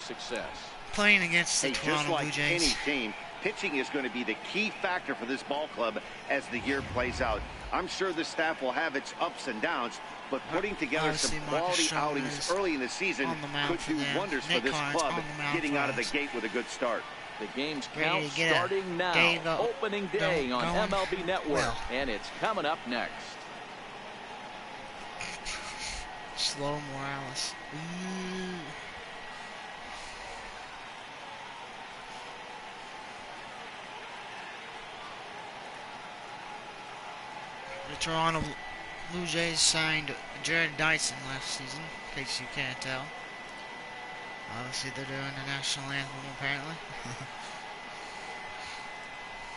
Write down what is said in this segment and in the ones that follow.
success. Playing against the Toronto just like Blue Jays. any team, pitching is going to be the key factor for this ball club as the year plays out. I'm sure the staff will have its ups and downs, but putting together some quality outings early in the season could do wonders for this club getting out of the gate with a good start. The game's count starting now. Opening day on MLB Network, and it's coming up next. Slow Morales. The Toronto Blue Jays signed Jared Dyson last season, in case you can't tell. Obviously, they're doing the national anthem, apparently.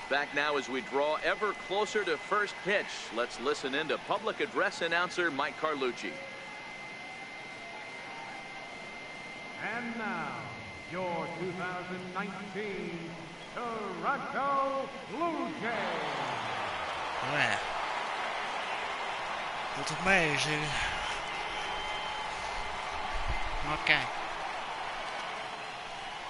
Back now as we draw ever closer to first pitch. Let's listen in to public address announcer Mike Carlucci. And now, your 2019 Toronto Blue Jays. Yeah. It's amazing. Okay.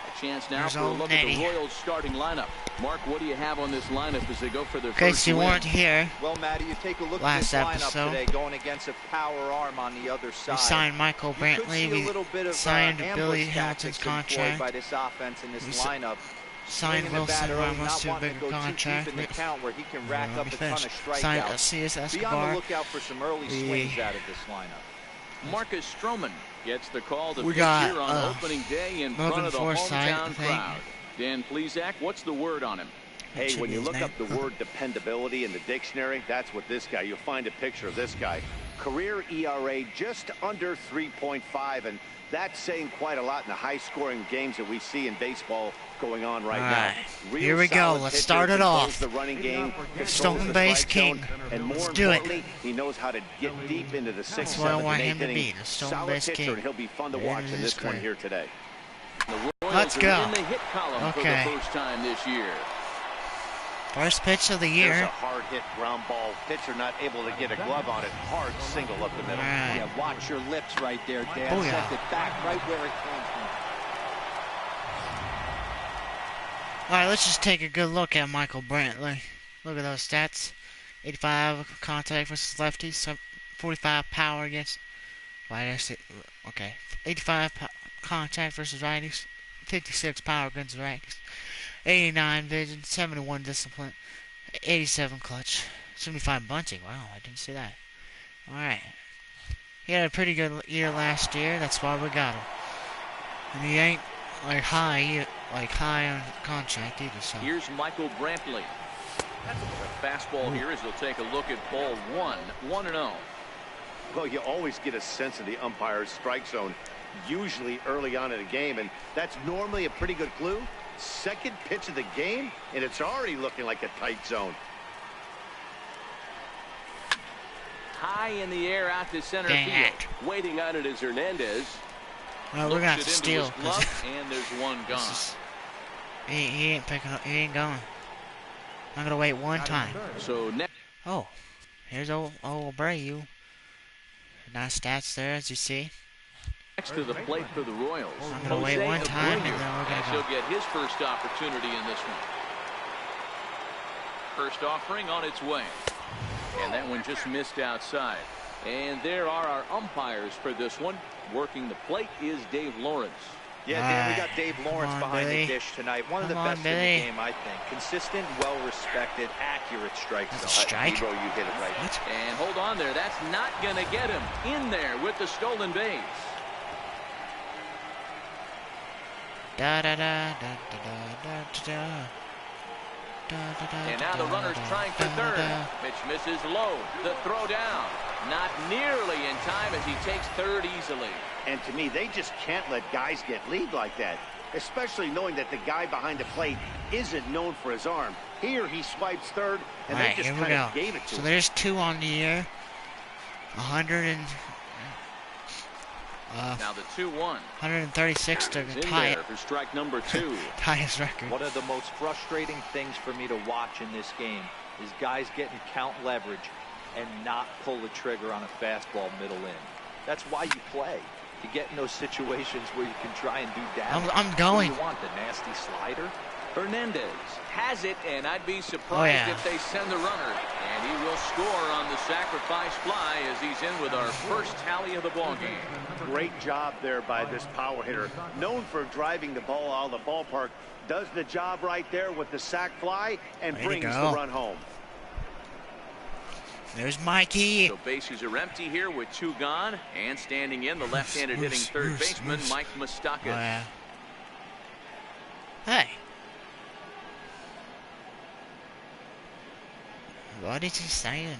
A chance now for a look at the Royals starting lineup. Mark, what do you have on this lineup as they go for their first win? In case you weren't here, well, Matty, you take a look at this lineup today, going against a power arm on the other side. We signed Michael Brantley. We signed Billy Hamilton's contract. By this offense in this lineup. Signed Wilson Ramos to a bigger contract. In the count where he can rack up a ton of strikeouts. Signed CS Escobar. Be on the lookout for some early swings out of this lineup. Marcus Stroman gets the call to pitch here on opening day in front of the hometown crowd. Dan Plesac, what's the word on him? Hey, when you look up the word dependability in the dictionary, that's what this guy, you'll find a picture of this guy. Career ERA just under 3.5, and that's saying quite a lot in the high-scoring games that we see in baseball going on right now. Here we go. Let's start it off. The running game, stolen base king. And more Let's do it. He knows how to get deep into the sixth, That's what I want him to be. The stolen base king. He'll be fun to watch in this one here today. Let's go. In the hit column for the first time this year. First pitch of the year. There's a hard hit ground ball. Pitcher not able to get a glove on it. Hard single up the middle. Yeah, watch your lips right there, Dan. Sent it back right where it came from. All right, let's just take a good look at Michael Brantley. Look at those stats. 85 contact versus lefties. 45 power against. Why did I say? Okay. 85 contact versus righties. 56 power against righties. 89 vision, 71 discipline, 87 clutch, 75 bunting. Wow, I didn't see that. Alright. He had a pretty good year last year. That's why we got him. And he ain't like high on contract either. So. Here's Michael Brantley. The fastball here as he'll take a look at ball 1-0. Well, you always get a sense of the umpire's strike zone, usually early on in a game, and that's normally a pretty good clue. Second pitch of the game, and it's already looking like a tight zone. High in the air out to center field. Waiting on it is Hernandez. Well, we're going to have to steal. And there's one gone. He ain't picking up. He ain't going. I'm going to wait one time. So next. Oh, here's old Abreu. Nice stats there, as you see. Next to the plate for the Royals. I'm going to wait one time, and then we're going to go. He'll get his first opportunity in this one. First offering on its way. And that one just missed outside. And there are our umpires for this one. Working the plate is Dave Lawrence. Yeah, Dan, we got Dave Lawrence behind the dish tonight. One of the best in the game, I think. Consistent, well-respected, accurate strike zone. Strike? Hero, you hit it right. What? And hold on there. That's not going to get him in there with the stolen base. Da da da da da da da. And now the runner's trying for third. Pitch misses low. The throw down. Not nearly in time as he takes third easily. And to me, they just can't let guys get lead like that, especially knowing that the guy behind the plate isn't known for his arm. Here he swipes third, and they just kind of gave it to him. So there's two on the year. 100 and... now the 2-1. 136 to tie it. For strike number 2. Tie his record. One of the most frustrating things for me to watch in this game is guys getting count leverage and not pull the trigger on a fastball middle in. That's why you play. to get in those situations where you can try and do damage. I'm going. You want the nasty slider. Hernandez has it, and I'd be surprised if they send the runner. And he will score on the sacrifice fly as he's in with our first tally of the ball game. Great job there by this power hitter. Known for driving the ball out of the ballpark. Does the job right there with the sac fly and brings the run home. There's Mikey. So bases are empty here with 2 gone. And standing in, the left-handed hitting third baseman, Mike Moustakas. Oh, yeah. Hey. What is he saying?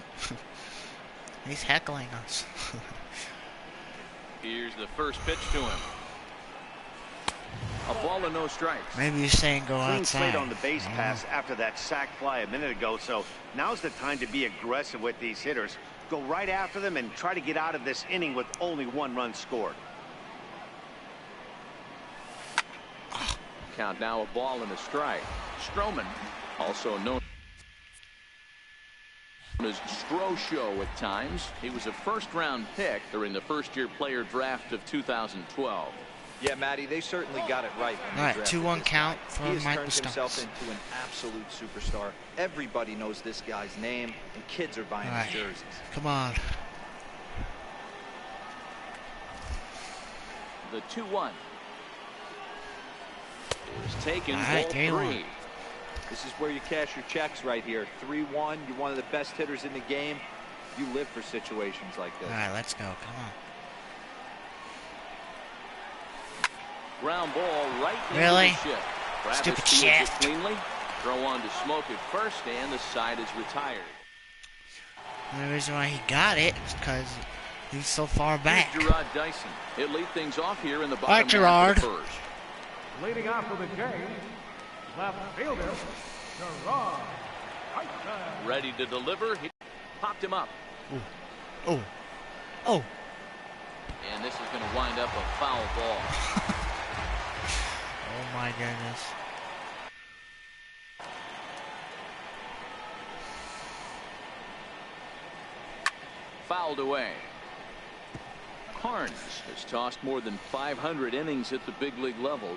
He's heckling us. Here's the first pitch to him. A ball and no strikes. Maybe he's saying go Clean outside. slate on the base pass after that sac fly a minute ago. So now's the time to be aggressive with these hitters. Go right after them and try to get out of this inning with only 1 run scored. Count now, a ball and a strike. Stroman, also known as Stro-Show at times. He was a first-round pick during the first-year player draft of 2012. Yeah, Matty, they certainly got it right. All right, 2-1 count for He has Mike turned himself Moustakas. into an absolute superstar. Everybody knows this guy's name, and kids are buying his jerseys. Come on. The 2-1 is taken. All right, ball 3-1. 3. This is where you cash your checks right here. 3-1. You're one of the best hitters in the game. You live for situations like this. All right, let's go. Come on. Ground ball right into Really? the shift. Travis Stupid fields it shift. cleanly. Throw on to Smoke at first, and the side is retired. The reason why he got it is because he's so far back. Here's Gerard Dyson. He'll lead things off here in the All bottom right, Gerard. half of the first. Leading off for the Jays, left fielder, Gerard Dyson. Ready to deliver. He popped him up. Oh. Oh. And this is going to wind up a foul ball. Oh my goodness. Fouled away. Carnes has tossed more than 500 innings at the big league level,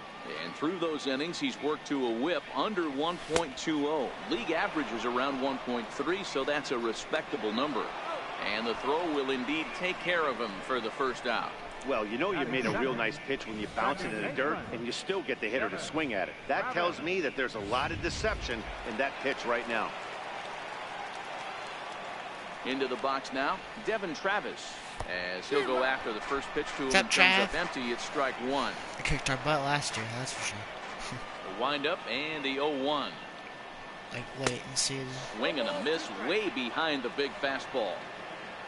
and through those innings he's worked to a whip under 1.20. League average is around 1.3, so that's a respectable number. And the throw will indeed take care of him for the first out. Well, you know you made a real nice pitch when you bounce it in the dirt and you still get the hitter to swing at it. That tells me that there's a lot of deception in that pitch right now. Into the box now, Devin Travis, as he'll go after the first pitch to him. What's up, And comes Trav? up empty. It's strike 1. They kicked our butt last year, that's for sure. The wind up and the 0-1. Like late in the season. Swing and a miss way behind the big fastball.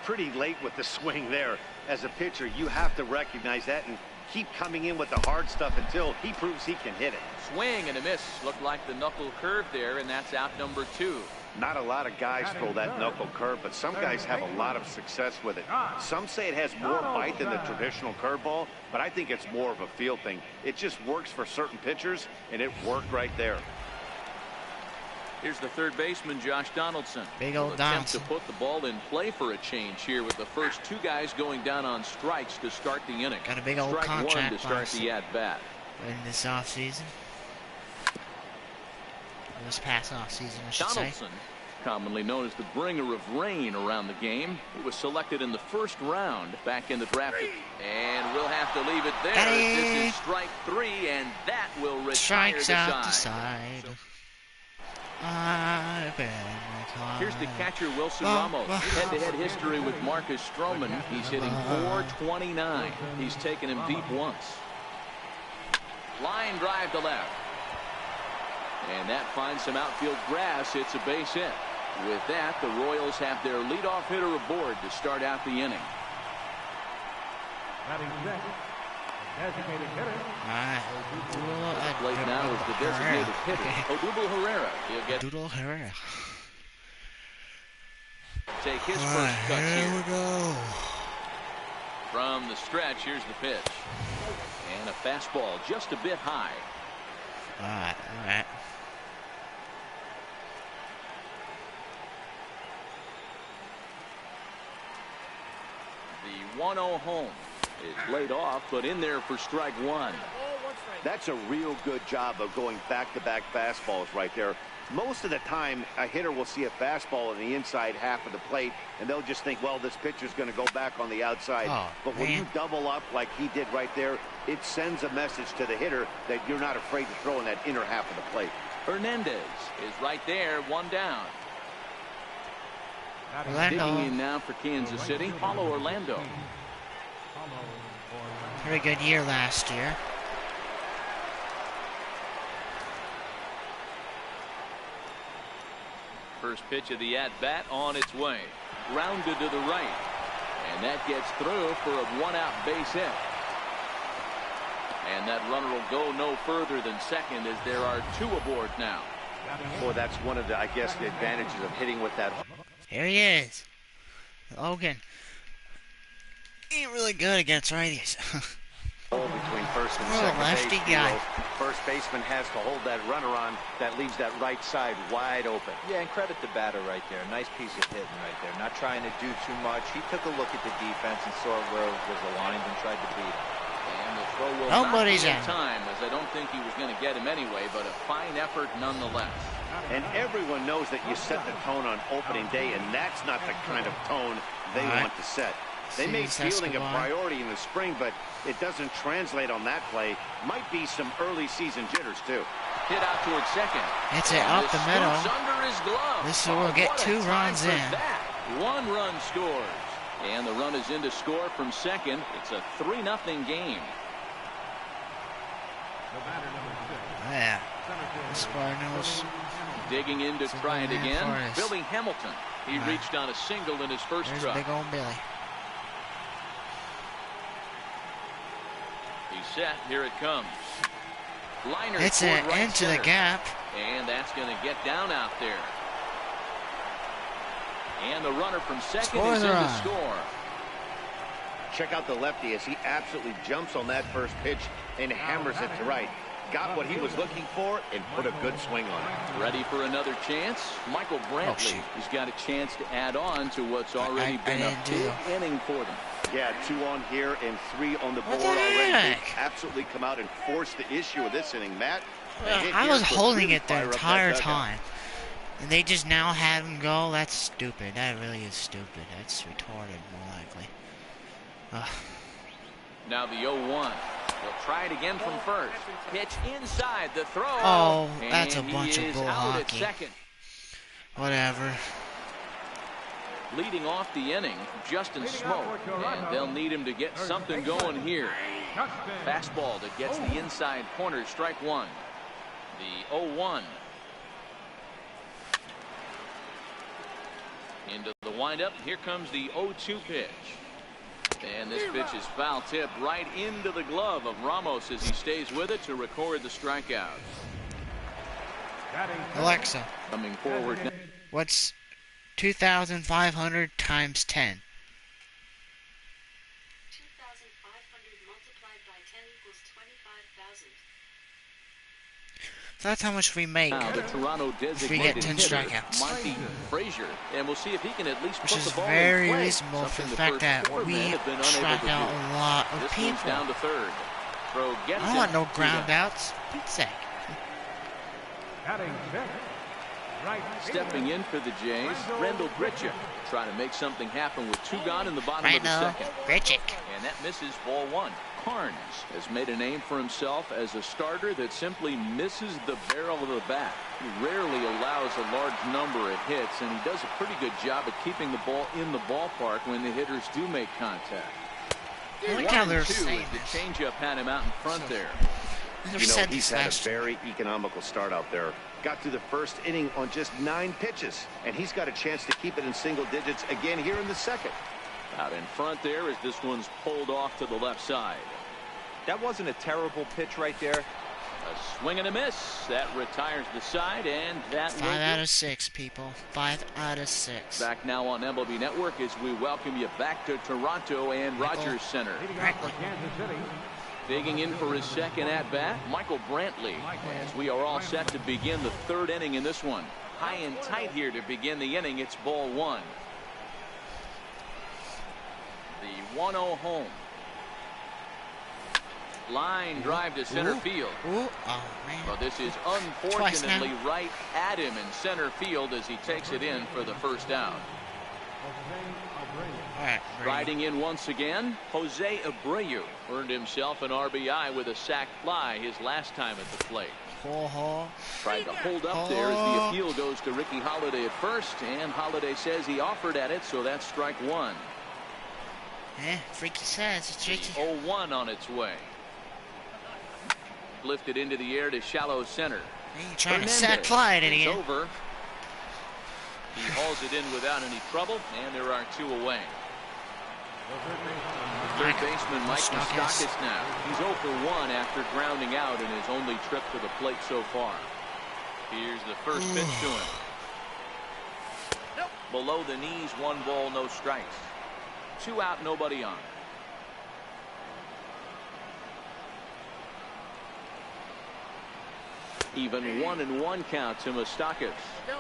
Pretty late with the swing there. As a pitcher, you have to recognize that and keep coming in with the hard stuff until he proves he can hit it. Swing and a miss. Looked like the knuckle curve there, and that's out number 2. Not a lot of guys throw that knuckle curve, but some guys have a lot of success with it. Some say it has more bite than the traditional curveball, but I think it's more of a feel thing. It just works for certain pitchers, and it worked right there. Here's the third baseman, Josh Donaldson. Big old He'll attempt Donaldson. to put the ball in play for a change here with the first 2 guys going down on strikes to start the inning. Got a big old Strike 1 contract to start last the at-bat. in this offseason. This past offseason, I should say. Donaldson, commonly known as the bringer of rain around the game. He was selected in the first round back in the draft. And we'll have to leave it there. Got This it. is strike 3, and that will retire Strikes the out the side. side. I've been Here's the catcher, Wilson Ramos. Head-to-head history with Marcus Stroman. He's hitting .429. He's taken him deep once. Line drive to left. And that finds some outfield grass. It's a base hit. With that, the Royals have their leadoff hitter aboard to start out the inning. Batting second, designated hitter. Plate now is the designated hitter, Odubel Herrera. He'll get Doodle Herrera. take his All first right, cuts here here. we go. From the stretch, here's the pitch. And a fastball just a bit high. All right. The 1-0 home is laid off, but in there for strike one. That's a real good job of going back-to-back fastballs right there. Most of the time, a hitter will see a fastball in the inside half of the plate, and they'll just think, well, this pitcher's going to go back on the outside. But when you double up like he did right there, it sends a message to the hitter that you're not afraid to throw in that inner half of the plate. Hernandez is right there, one down. Orlando. Digging in now for Kansas City, Paulo Orlando. Very good year last year. First pitch of the at-bat on its way. Grounded to the right. And that gets through for a one-out base hit. And that runner will go no further than second as there are two aboard now. Boy, that's one of the, I guess, the advantages of hitting with that. Here he is. Logan. Ain't really good against righties. Between first and Oh, second lefty base, guy. First baseman has to hold that runner on. That leaves that right side wide open. Yeah, and credit the batter right there. Nice piece of hitting right there. Not trying to do too much. He took a look at the defense and saw where it was aligned and tried to beat it. And the throw will Nobody's not be in in. time, as I don't think he was going to get him anyway, but a fine effort nonetheless. And everyone knows that you set the tone on opening day, and that's not the kind of tone they want to set. They made fielding a priority in the spring, but it doesn't translate on that play. Might be some early season jitters, too. Hit out towards second. It's it up the middle. Under his glove. This will get 2 runs in. One run scores. And the run is in to score from second. It's a 3-0 game. Yeah. The Cardinals. Digging in to try it again. Billy Hamilton. He reached on a single in his first There's try. big old Billy. He's set. Here it comes. Liner It's toward an right into the center. gap. And that's going to get down out there. And the runner from second is in to score. Check out the lefty as he absolutely jumps on that first pitch and hammers it to right. Got what he was looking for and put a good swing on it. Ready for another chance? Michael Brantley. He's got a chance to add on to what's already been a big inning for them. Yeah, 2 on here and 3 on the board already. They absolutely come out and force the issue of this inning, Matt. I was holding it the entire time. And they just now had him go. That's stupid. That really is stupid. That's retarded, more likely. Now the 0-1. He'll try it again from first. Pitch inside the throw. Oh, that's a bunch of bull out hockey. at second. Whatever. Leading off the inning, Justin Smoke. And they'll need him to get something going here. Fastball that gets the inside corner, strike one. The 0-1. Into the windup. Here comes the 0-2 pitch. And this pitch is foul tip right into the glove of Ramos as he stays with it to record the strikeout. Alexa, coming forward now. What's 2,500 times 10? 2,500 multiplied by 10 equals 25,000. So that's how much we make Now the Toronto if we get 10 hitter, strikeouts. Monty Frazier, and we'll see if he can at least Which put is the ball very in play. reasonable for Something the fact first that 4 we men have been unable strike to out do. a lot of This people. one's down to third. Throw gets I don't want it no to ground them. outs. Pete's sake. Batting fifth, right Stepping in for the Jays, Rendell Grichuk, trying to make something happen with 2 gone in the bottom of the second. Grichuk. And that misses ball 1. Carnes has made a name for himself as a starter that simply misses the barrel of the bat. He rarely allows a large number of hits, and he does a pretty good job at keeping the ball in the ballpark when the hitters do make contact. I like how they're 1-2 saying as the this. changeup had him out in front there. Never You know, said he's this had a last very economical start out there. Got through the first inning on just 9 pitches, and he's got a chance to keep it in single digits again here in the second. Out in front there as this one's pulled off to the left side. That wasn't a terrible pitch right there. A swing and a miss. That retires the side, and that 5 will out do. of 6, people. 5 out of 6. Back now on MLB Network as we welcome you back to Toronto and Rogers Center. leading out for Kansas City. Digging in for his second at-bat, Michael Brantley, as we are all set to begin the 3rd inning in this one. High and tight here to begin the inning. It's ball 1. The 1-0 home. Line drive to center field. Ooh. Oh, man. Well, this is unfortunately right at him in center field as he takes it in for the first out. All right, Riding in once again, Jose Abreu earned himself an RBI with a sac fly his last time at the plate. Tried to hold up there as the appeal goes to Ricky Holiday at first, and Holiday says he offered at it, so that's strike one. Freaky says it's tricky. 0-1 on its way. Lifted into the air to shallow center. You're trying to sack fly it again. It's over. He hauls it in without any trouble, and there are two away. Third baseman Mike Moustakas now. He's 0 for 1 after grounding out in his only trip to the plate so far. Here's the first pitch to him. Below the knees, 1 ball, no strikes. 2 out, nobody on. Even 1-1 count to Moustakas. The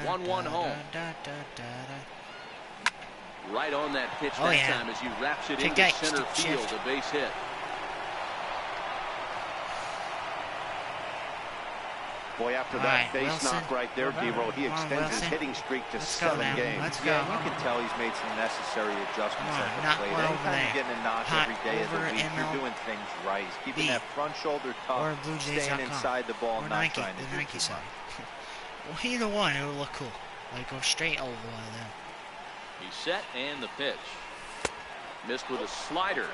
1-1 home. Right on that pitch time as he wraps it into center field, a base hit. Boy, after that base knock right there, D-Roll, he extends his hitting streak to 7 games. Yeah, you can tell he's made some necessary adjustments at the plate. Anytime you're getting a knock every day of the week, you're doing things right. He's keeping that front shoulder tough, staying inside the ball, not trying to do too much. Well, either one, it would look cool. Like go straight over one of them. He's set and the pitch. Missed with a slider.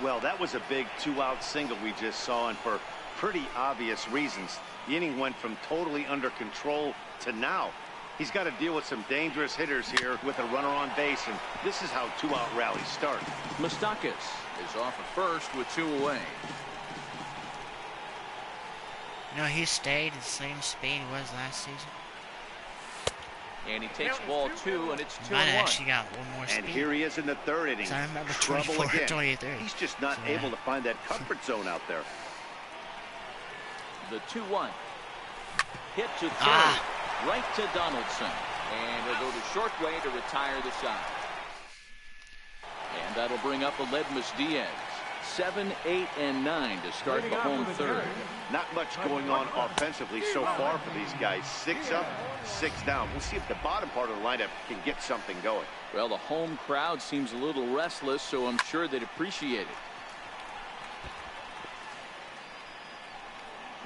Well, that was a big 2-out single we just saw, and for pretty obvious reasons. The inning went from totally under control to now. He's got to deal with some dangerous hitters here with a runner on base, and this is how 2-out rallies start. Moustakas is off at first with 2 away. You know, he stayed the same speed he was last season. And he takes ball 2, and it's 2-1. Might actually got 1 more speed. And here he is in the 3rd inning. So I remember Trouble again. 23. He's just not able to find that comfort zone out there. The 2-1. Hit to third. Right to Donaldson. And he'll go to short way to retire the side. And that'll bring up Aledmus Diaz. 7, 8, and 9 to start the home third. Not much going on offensively so far for these guys. 6 up, 6 down. We'll see if the bottom part of the lineup can get something going. Well, the home crowd seems a little restless, so I'm sure they'd appreciate it.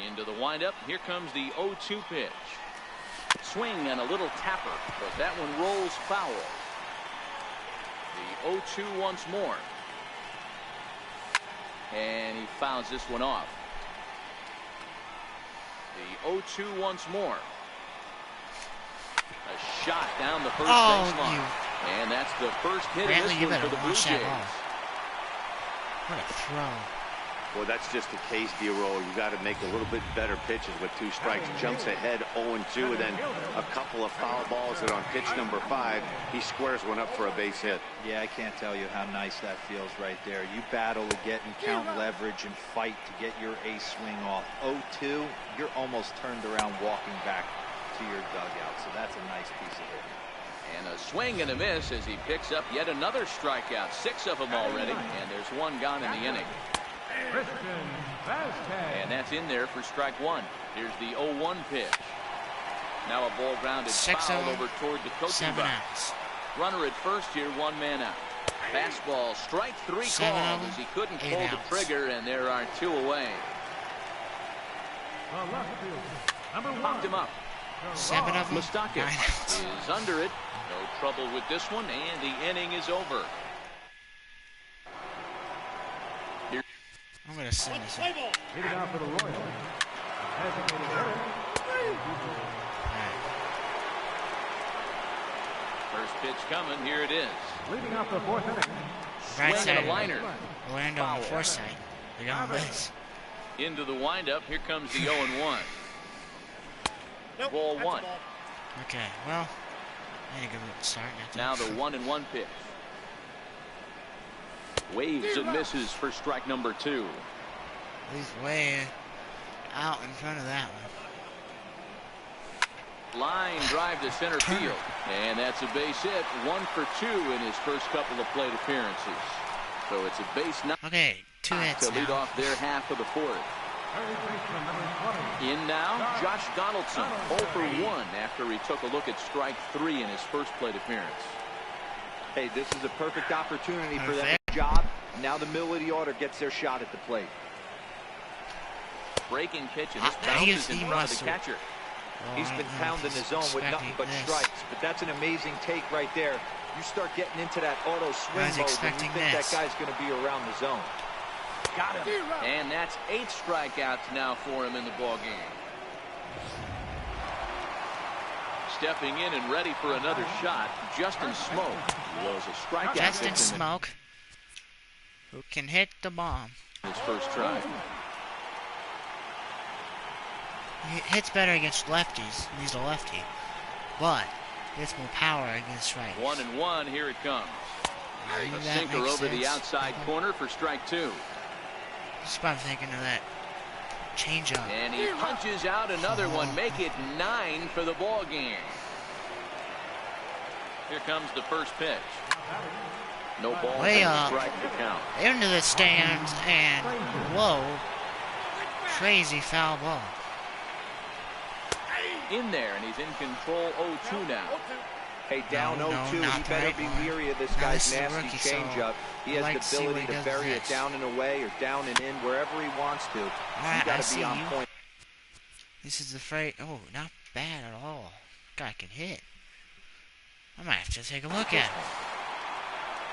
Into the windup. Here comes the 0-2 pitch. Swing and a little tapper, but that one rolls foul. The 0-2 once more. And he fouls this one off. The 0-2 once more. A shot down the first baseline. And that's the first hit of this one for the Blue Jays. What a throw. Well, that's just the case, D-Roll. You got to make a little bit better pitches with 2 strikes. Jumps ahead 0-2, and then a couple of foul balls, and on pitch number 5, he squares one up for a base hit. Yeah, I can't tell you how nice that feels right there. You battle to get and count leverage and fight to get your ace swing off. 0-2, you're almost turned around walking back to your dugout, so that's a nice piece of hitting. And a swing and a miss as he picks up yet another strikeout. 6 of them already, and there's 1 gone in the inning. And that's in there for strike 1. Here's the 0-1 pitch. Now a ball grounded foul over toward the coaching box. Runner at first here, 1 man out. Fastball, strike 3 called as he couldn't pull the trigger, and there are 2 away. Popped him up. 7 of them. Moustakas is under it. No trouble with this one, and the inning is over. I'm going to send this in. Leading out for the Royals. First pitch coming. Here it is. Leading out the 4th inning. Right Swing and side. a liner. Orlando on the 4th side. They're going base. Into the windup. Here comes the 0-1. Ball 1. Okay, well, ain't a good start. Now the 1-1 pitch. Waves and misses for strike number 2. He's way out in front of that one. Line drive to center field. And that's a base hit. 1 for 2 in his first couple of plate appearances. So it's a base knock. Okay, 2 hits to lead now. off their half of the fourth. In now, Josh Donaldson, 0 for 1 after he took a look at strike 3 in his first plate appearance. Hey, this is a perfect opportunity for them to job. Now the middle of the order gets their shot at the plate. Breaking pitch, and this bounces in front of the catcher. He's been pounding his zone with nothing but strikes, but that's an amazing take right there. You start getting into that auto swing mode when you think that guy's going to be around the zone. Got him. And that's 8 strikeouts now for him in the ball game. Stepping in and ready for another shot, Justin Smoke was a strikeout. Justin Smoke, who can hit the bomb. His first try. He hits better against lefties. He's a lefty, but he gets more power against right. 1-1. Here it comes. A sinker over the outside corner for strike 2. Just about thinking of that changeup. And he punches out another one. Make it 9 for the ball game. Here comes the first pitch. No ball. Way up. Strike to count. Into the stands and whoa, crazy foul ball. In there, and he's in control. 0-2 now. Hey, down 0-2. He better be leery of this guy's nasty changeup. He has the ability to bury it down and away or down and in wherever he wants to. You got to be on point. This is the freight. Oh, not bad at all. Guy can hit. I might have to take a look at him.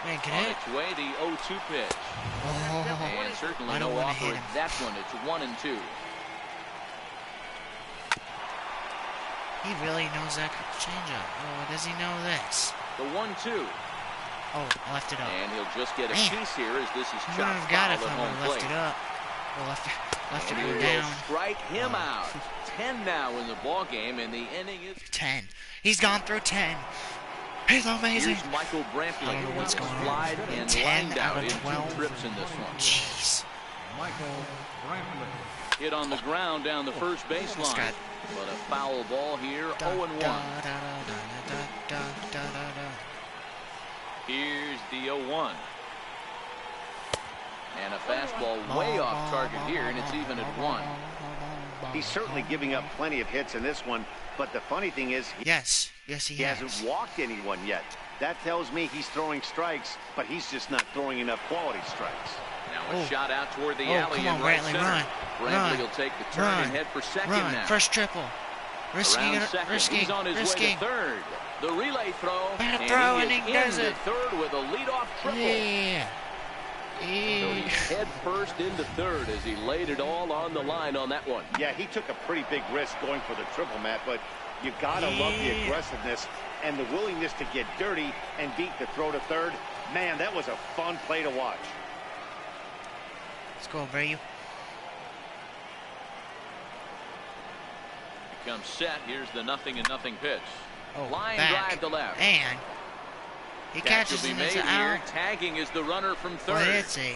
Man can hit. On its way, the 0-2 pitch. Oh, and certainly no offer at that one. It's 1-2. He really knows that changeup. Oh, does he know this? The 1-2. Oh, left it up. And he'll just get a piece here as this is chopped got foul it at home plate. Left it up. Or left it go down. Strike him out. 10 now in the ball game, and the inning is 10. He's gone through 10. He's amazing. Here's Michael Brantley. I don't know what's going on. Slide and 10 out of in 12. 2 trips in this one. Jeez. Michael Brantley. Hit on the ground down the first baseline. But a foul ball here, 0-1. Here's the 0-1. And a fastball way off target here, and it's even at 1. He's certainly giving up plenty of hits in this one, but the funny thing is, he hasn't walked anyone yet. That tells me he's throwing strikes, but he's just not throwing enough quality strikes. Now a shot out toward the alley come on, in right Brantley, center. Brantley will take the turn and head for second now. First triple. Risky. He's on his way to third. The relay throw. Bad throw, and he does into it. Third with a leadoff triple. Yeah. So he's head first into third as he laid it all on the line on that one. Yeah, he took a pretty big risk going for the triple, Matt, but you gotta love the aggressiveness and the willingness to get dirty and beat the throw to third. Man, that was a fun play to watch. Let's go, Brayu. Comes set. Here's the 0-0 pitch. Line back. drive to left. And he catches it as an out. Tagging is the runner from third. But it's a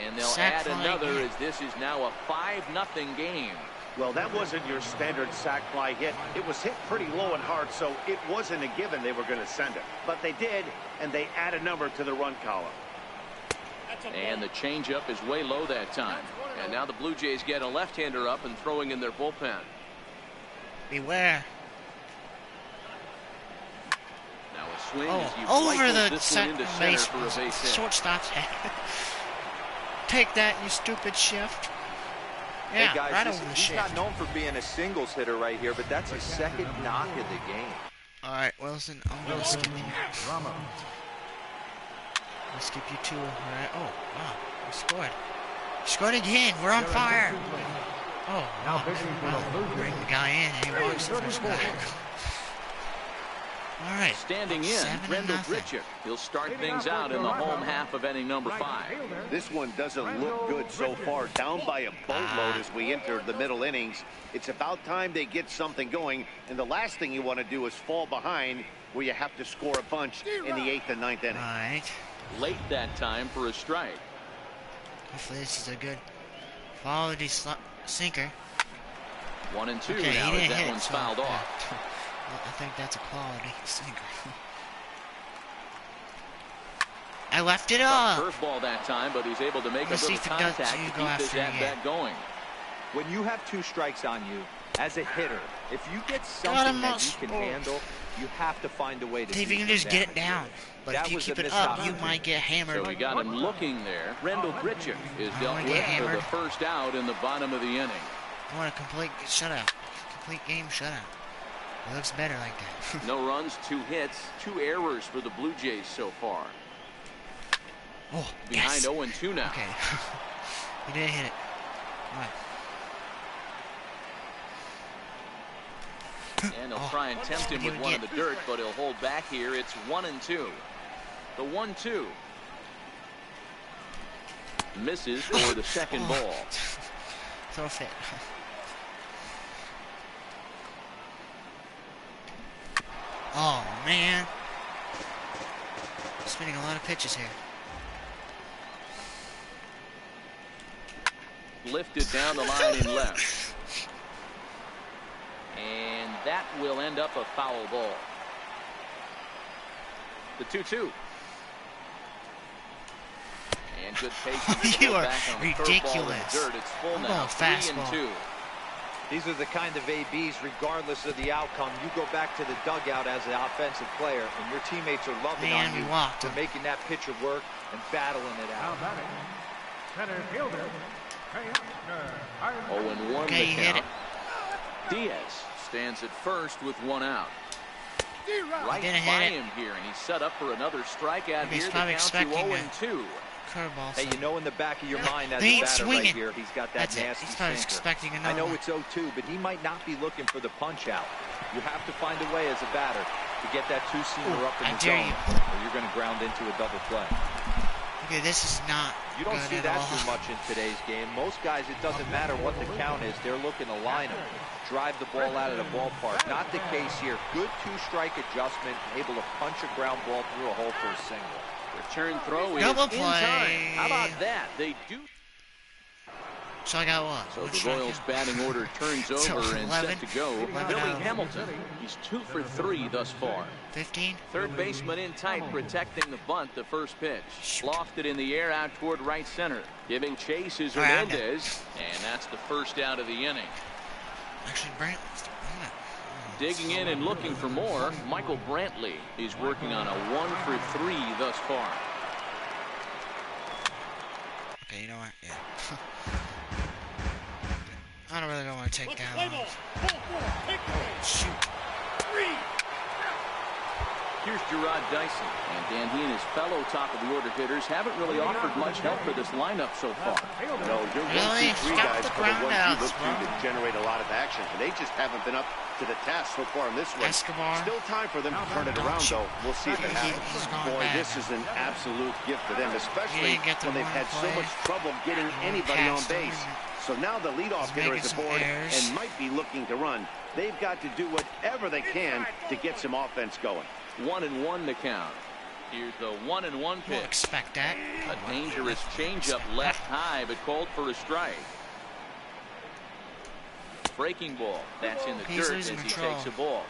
and they'll add another as this is now a 5-0 game. Well, that wasn't your standard sac fly hit. It was hit pretty low and hard, so it wasn't a given they were going to send it. But they did, and they add a number to the run column. And the changeup is way low that time. And now the Blue Jays get a left-hander up and throwing in their bullpen. Beware. Now a swing as you over the this one into center for a base hit. Shortstop's head. Take that, you stupid shift. Yeah, hey guys, right over the shift. He's not known for being a singles hitter right here, but that's his second knock of the game. All right, Wilson, I'm going to skip you. I'll skip you too. All right. Oh, wow, we scored. We scored again. We're on fire. Oh, wow. Bring the guy in and he walks the first guy. All right. Standing in, Rendell Grichuk. He'll start things out in the home half of inning number 5. This one doesn't look good so far. Down by a boatload as we enter the middle innings. It's about time they get something going, and the last thing you want to do is fall behind where you have to score a bunch in the 8th and 9th inning. All right. Late that time for a strike. Hopefully this is a good quality sinker. 1-2 okay, now as that one's fouled off. I think that's a quality sinker. I left it up. Curveball that time, but he's able to make a little contact to keep this at-bat going. When you have 2 strikes on you, as a hitter, if you get something that you can handle, you have to find a way to see if you can just get it down. But if you keep it up, you might get hammered. So we got him looking there. Rendell Grichuk is dealt with for the first out in the bottom of the inning. I want a complete shutout. Complete game shutout. It looks better like that. No runs, 2 hits, 2 errors for the Blue Jays so far. Oh, behind yes. 0-2 now. Okay. He didn't hit it. All right. And he'll try and tempt him with one in the dirt, but he'll hold back here. It's 1-2. The 1-2. Misses for the second ball. So fit. Oh, man. Spinning a lot of pitches here. Lifted down the line in left. And that will end up a foul ball. The 2-2. And good patience. You are back on ridiculous. The dirt. It's full now. 3-2. These are the kind of ABs, regardless of the outcome. You go back to the dugout as an offensive player, and your teammates are loving on you for making that pitcher work and battling it out. Center fielder. 0-1 Okay, the hit count. it. Diaz stands at first with 1 out. Right by him here, and he's set up for another strikeout here. He's probably expecting 0-2. Curveball. Hey, you know in the back of your mind as He a ain't batter swinging. right here, he's got that nasty He's probably sinker. expecting I another know one. it's 0-2, but he might not be looking for the punch out. You have to find a way as a batter to get that 2-seamer up in the zone, or you're going to ground into a double play. Okay, this is not You don't good see at that all. too much in today's game. Most guys, it doesn't matter what the count is. They're looking to line them, drive the ball out of the ballpark. Not the case here. Good 2-strike adjustment, able to punch a ground ball through a hole for a single. Return throw is Double in play. time. How about that? They do. So I got what? So the Royals batting order turns So over and 11? set to go. 11 Billy out. Hamilton. He's 2 for 3 thus far. 15? Third baseman in tight, protecting the bunt. The first pitch lofted in the air out toward right center. Giving chase is Hernandez, and that's the first out of the inning. Actually, Brantley's Digging in and looking for more, Michael Brantley. He's working on a 1 for 3 thus far. Okay, you know what? Yeah. I don't really want to take that long. Oh, shoot. Here's Gerard Dyson, and Dan, he and his fellow top-of-the-order hitters haven't really offered much help for this lineup so far. No, your Really? 1-2-3 guys the are the ones you look groundouts, to generate a lot of action, and they just haven't been up to the task so far in this one. Escobar. Still time for them to turn it around, though. We'll see if it He's happens. gone Boy, bad this now. is an absolute gift for them, especially didn't get the when they've one had so play. much trouble getting anybody on base. So now the leadoff hitter is making some aboard errors. and might be looking to run. They've got to do whatever they can to get some offense going. 1-1 to count. Here's the 1-1 We'll pitch. expect that. A dangerous changeup left high, but called for a strike. Breaking ball. That's in the He's dirt as losing he control. takes a ball.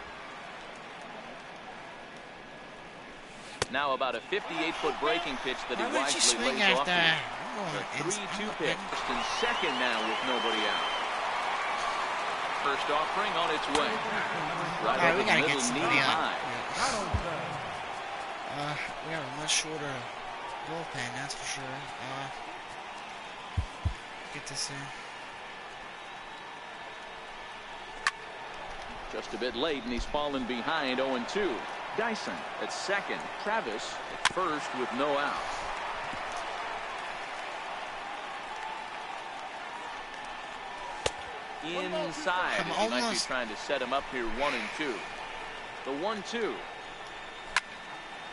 Now about a 58-foot breaking pitch that he Why would you wisely swing lays at off that? here. The 3-2 pitch. First and second now with nobody out. First offering on its way. Right Alright, over we the gotta middle, get knee somebody out. high. We have a much shorter bullpen, that's for sure. Get this in. Just a bit late, and he's fallen behind 0-2. Dyson at second. Travis at first with no outs. Inside, I'm he might be almost- trying to set him up here 1-2. The 1-2.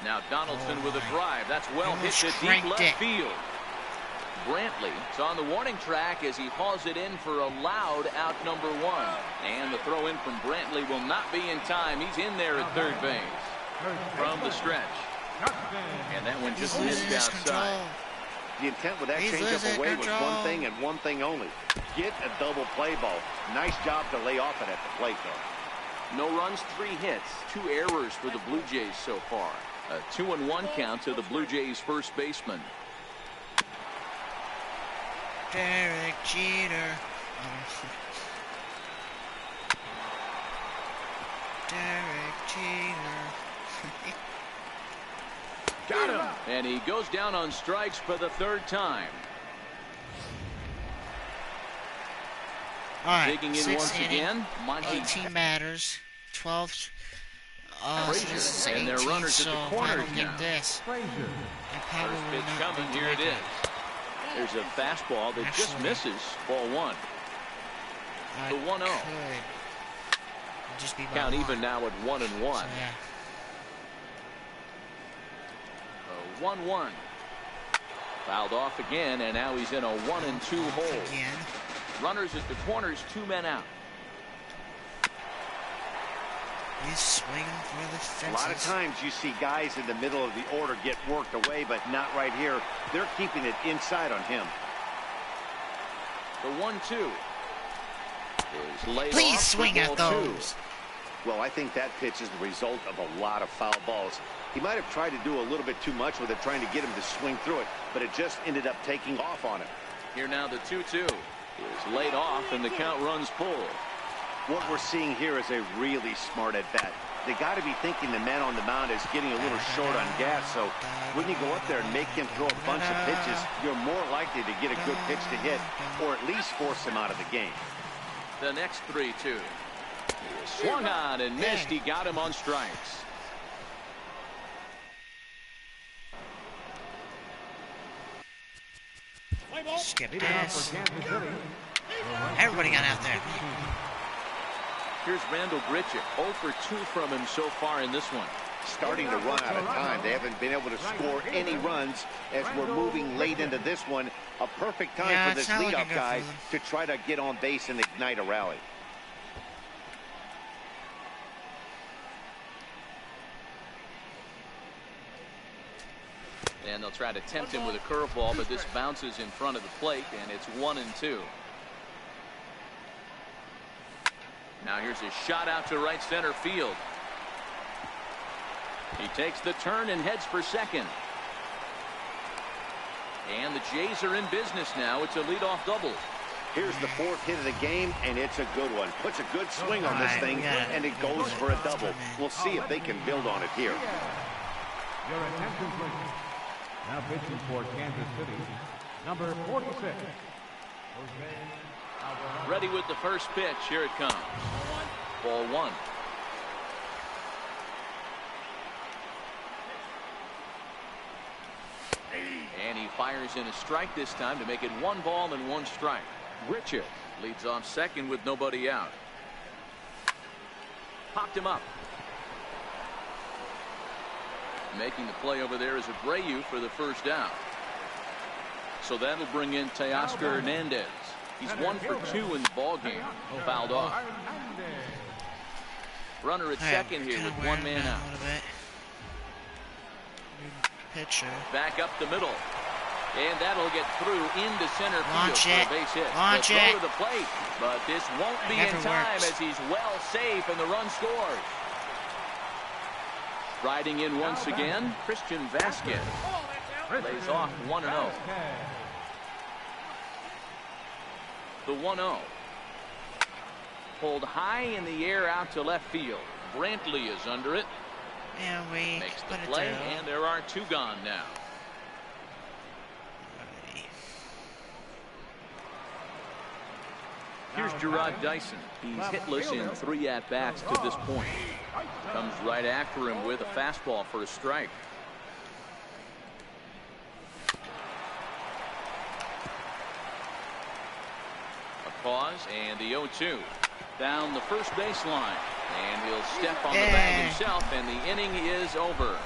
Now Donaldson with a drive. That's well hit Almost to deep cranked left it. field. Brantley is on the warning track as he hauls it in for a loud out number 1. And the throw in from Brantley will not be in time. He's in there at third base from the stretch. And that one just He's missed losing his outside. control. The intent with that He's changeup losing away was control. one thing and one thing only. Get a double play ball. Nice job to lay off it at the plate, though. No runs, 3 hits, 2 errors for the Blue Jays so far. A 2-1 count to the Blue Jays first baseman. Derek Jeter. Derek Jeter. Got him. And he goes down on strikes for the 3rd time. All right, Digging in once again. 18 batters, 12. So this is and 18, their runners so at the if I corners don't get now. this, I probably First will pitch not coming. be Here it doing is. There's a fastball that just Actually, misses. Ball 1. The 1-0. Could just be by Count 1. even now at 1-1. So, yeah. 1-1. Fouled off again, and now he's in a 1-2 hole. Again. Runners at the corners, 2 men out. He's swinging for the fences. A lot of times you see guys in the middle of the order get worked away, but not right here. They're keeping it inside on him. The 1-2 is laid Please off. swing at Ball 2. those. Well, I think that pitch is the result of a lot of foul balls. He might have tried to do a little bit too much with it, trying to get him to swing through it, but it just ended up taking off on him. Here now the 2-2 is laid off, and the count runs full. What we're seeing here is a really smart at bat. They got to be thinking the man on the mound is getting a little short on gas, so when you go up there and make him throw a bunch of pitches, you're more likely to get a good pitch to hit, or at least force him out of the game. The next 3-2. Swung on and missed. He got him on strikes. Skip this. Everybody got out there. Here's Randall Grichuk. 0 for 2 from him so far in this one. Starting to run out of time. They haven't been able to score any runs as we're moving late into this one. A perfect time for this leadoff guy to try to get on base and ignite a rally. And they'll try to tempt him with a curveball, but this bounces in front of the plate, and it's 1-2. Now here's a shot out to right center field. He takes the turn and heads for second. And the Jays are in business now. It's a leadoff double. Here's the 4th hit of the game, and it's a good one. Puts a good swing on this thing, and it goes for a double. We'll see if they can build on it here. Your attention, please. Now pitching for Kansas City, number 46. Ready with the first pitch. Here it comes. Ball 1. And he fires in a strike this time to make it 1 ball and 1 strike. Grichuk leads off second with nobody out. Popped him up. Making the play over there is Abreu for the first down. So that'll bring in Teoscar Hernandez. He's 1 for 2 in the ball game. Fouled off. Runner at second here with 1 man out. Pitcher. Back up the middle. And that'll get through into center field Launch for it. a base hit. Launch They'll throw it. to the plate, but this won't be in time as he's well safe and the run scores. Riding in once again, Christian Vasquez lays off 1-0. The 1-0. Pulled high in the air out to left field. Brantley is under it. And we Makes the put play, it through. and there are 2 gone now. Here's Gerard Dyson. He's hitless in 3 at-bats to this point. Comes right after him with a fastball for a strike. A pause, and the 0-2. Down the first baseline. And he'll step on the bag himself, and the inning is over.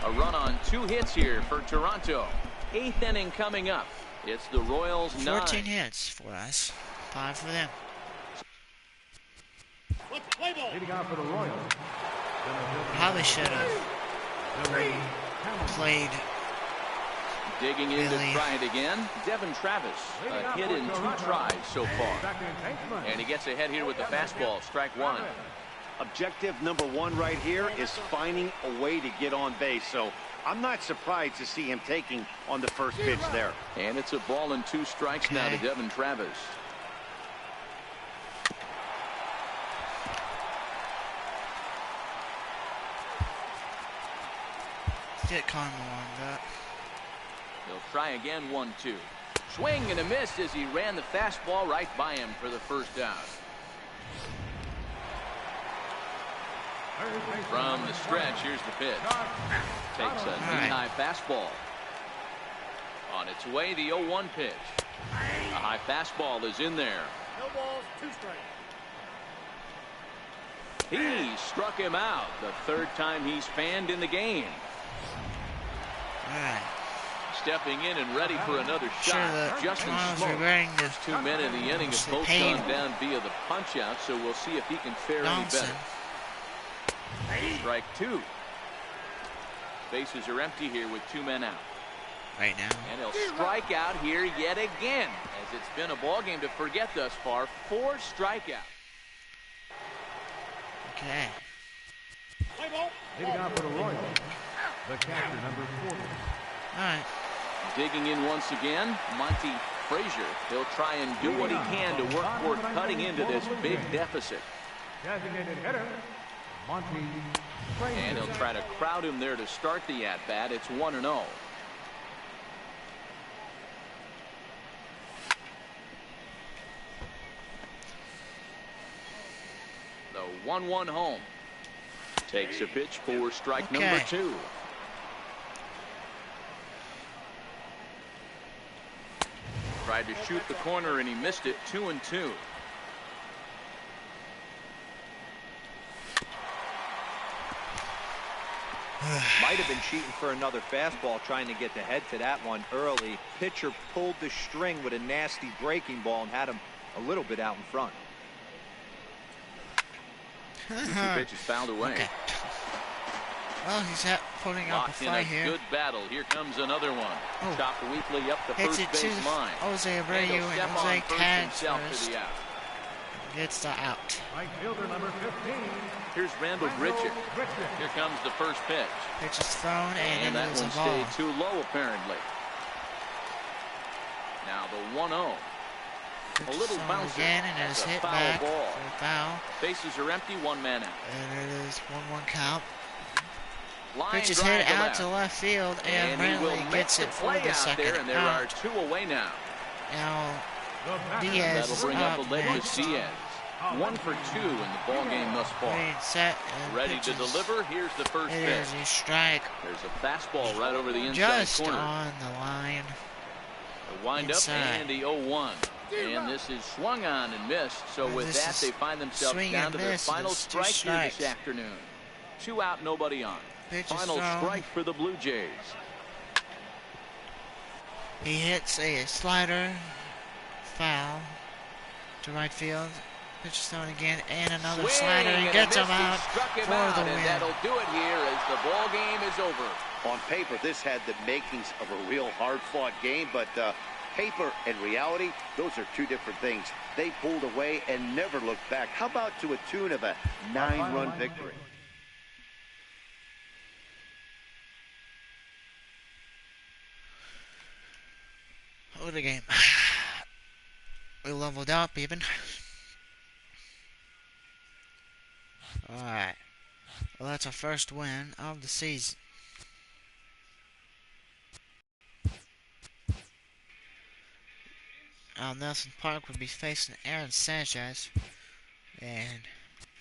A run on 2 hits here for Toronto. 8th inning coming up. It's the Royals 9. 14 hits for us. 5 for them. Leading out for the Royals. Probably should have played. Digging in to try it again. Devin Travis, a hit in 2 tries so far. And he gets ahead here with the fastball. Strike 1. Objective number one right here is finding a way to get on base. So I'm not surprised to see him taking on the first pitch there. And it's a ball and 2 strikes now to Devin Travis. Get Conner warmed up. He'll try again, 1-2. Swing and a miss as he ran the fastball right by him for the first out. From the stretch, here's the pitch. Takes a knee-high fastball. On its way, the 0-1 pitch. A high fastball is in there. No balls, 2 strikes. He struck him out. The 3rd time he's fanned in the game. Stepping in and ready for another shot. Justin Smoke. First 2 men in the inning have both gone down via the punch-out, so we'll see if he can fare any better. Strike 2. Bases are empty here with 2 men out. Right now. And he'll strike out here yet again, as it's been a ball game to forget thus far. 4 strikeouts. Okay. Leading off for the Royals, the catcher, number 40. All right. Digging in once again, Monty Frazier. He'll try and do what he can to work toward cutting into this big deficit. Designated hitter, Monty Frazier. And he'll try to crowd him there to start the at-bat. It's 1-0. The 1-1 home. Takes a pitch for strike number 2. Tried to shoot the corner and he missed it. 2-2. Might have been cheating for another fastball, trying to get the head to that one early. Pitcher pulled the string with a nasty breaking ball and had him a little bit out in front. 2 pitches fouled away. Okay. Well, he's putting up a fight here. Good battle. Here comes another one. Chopped weakly up the first it base line. Jose Abreu and Jose Cans first. The out. Gets the out. Right fielder, number 15. Here's Randall Grichuk. Here comes the first pitch. Pitch is thrown and that it is one a ball. stayed too low apparently. Now the 1-0. A little bouncer. Again, and it is hit foul back ball. for a foul. Bases are empty, 1 man out. And it is 1-1 count. Line Pitch is drive hit out to left field, and Brantley gets it for the second there, and there are 2 away now. Now Diaz That'll bring up Aledmys Diaz. 1 for 2 in the ball game thus far. Set ready to deliver. Here's the first pitch. It is a strike. There's a fastball right over the inside just corner. On the line. The wind up and the 0-1. And this is swung on and missed. So with that, they find themselves down to their final strike here this afternoon. 2 out, nobody on. Final strike for the Blue Jays. He hits a slider foul to right field. Pitch is thrown again, and another slider. He gets him out for the win. And that'll do it here as the ball game is over. On paper, this had the makings of a real hard-fought game, but paper and reality, those are 2 different things. They pulled away and never looked back. How about to a tune of a 9-run victory? What a game. We leveled up even. Alright. Well, that's our first win of the season. Nelson Park would be facing Aaron Sanchez. And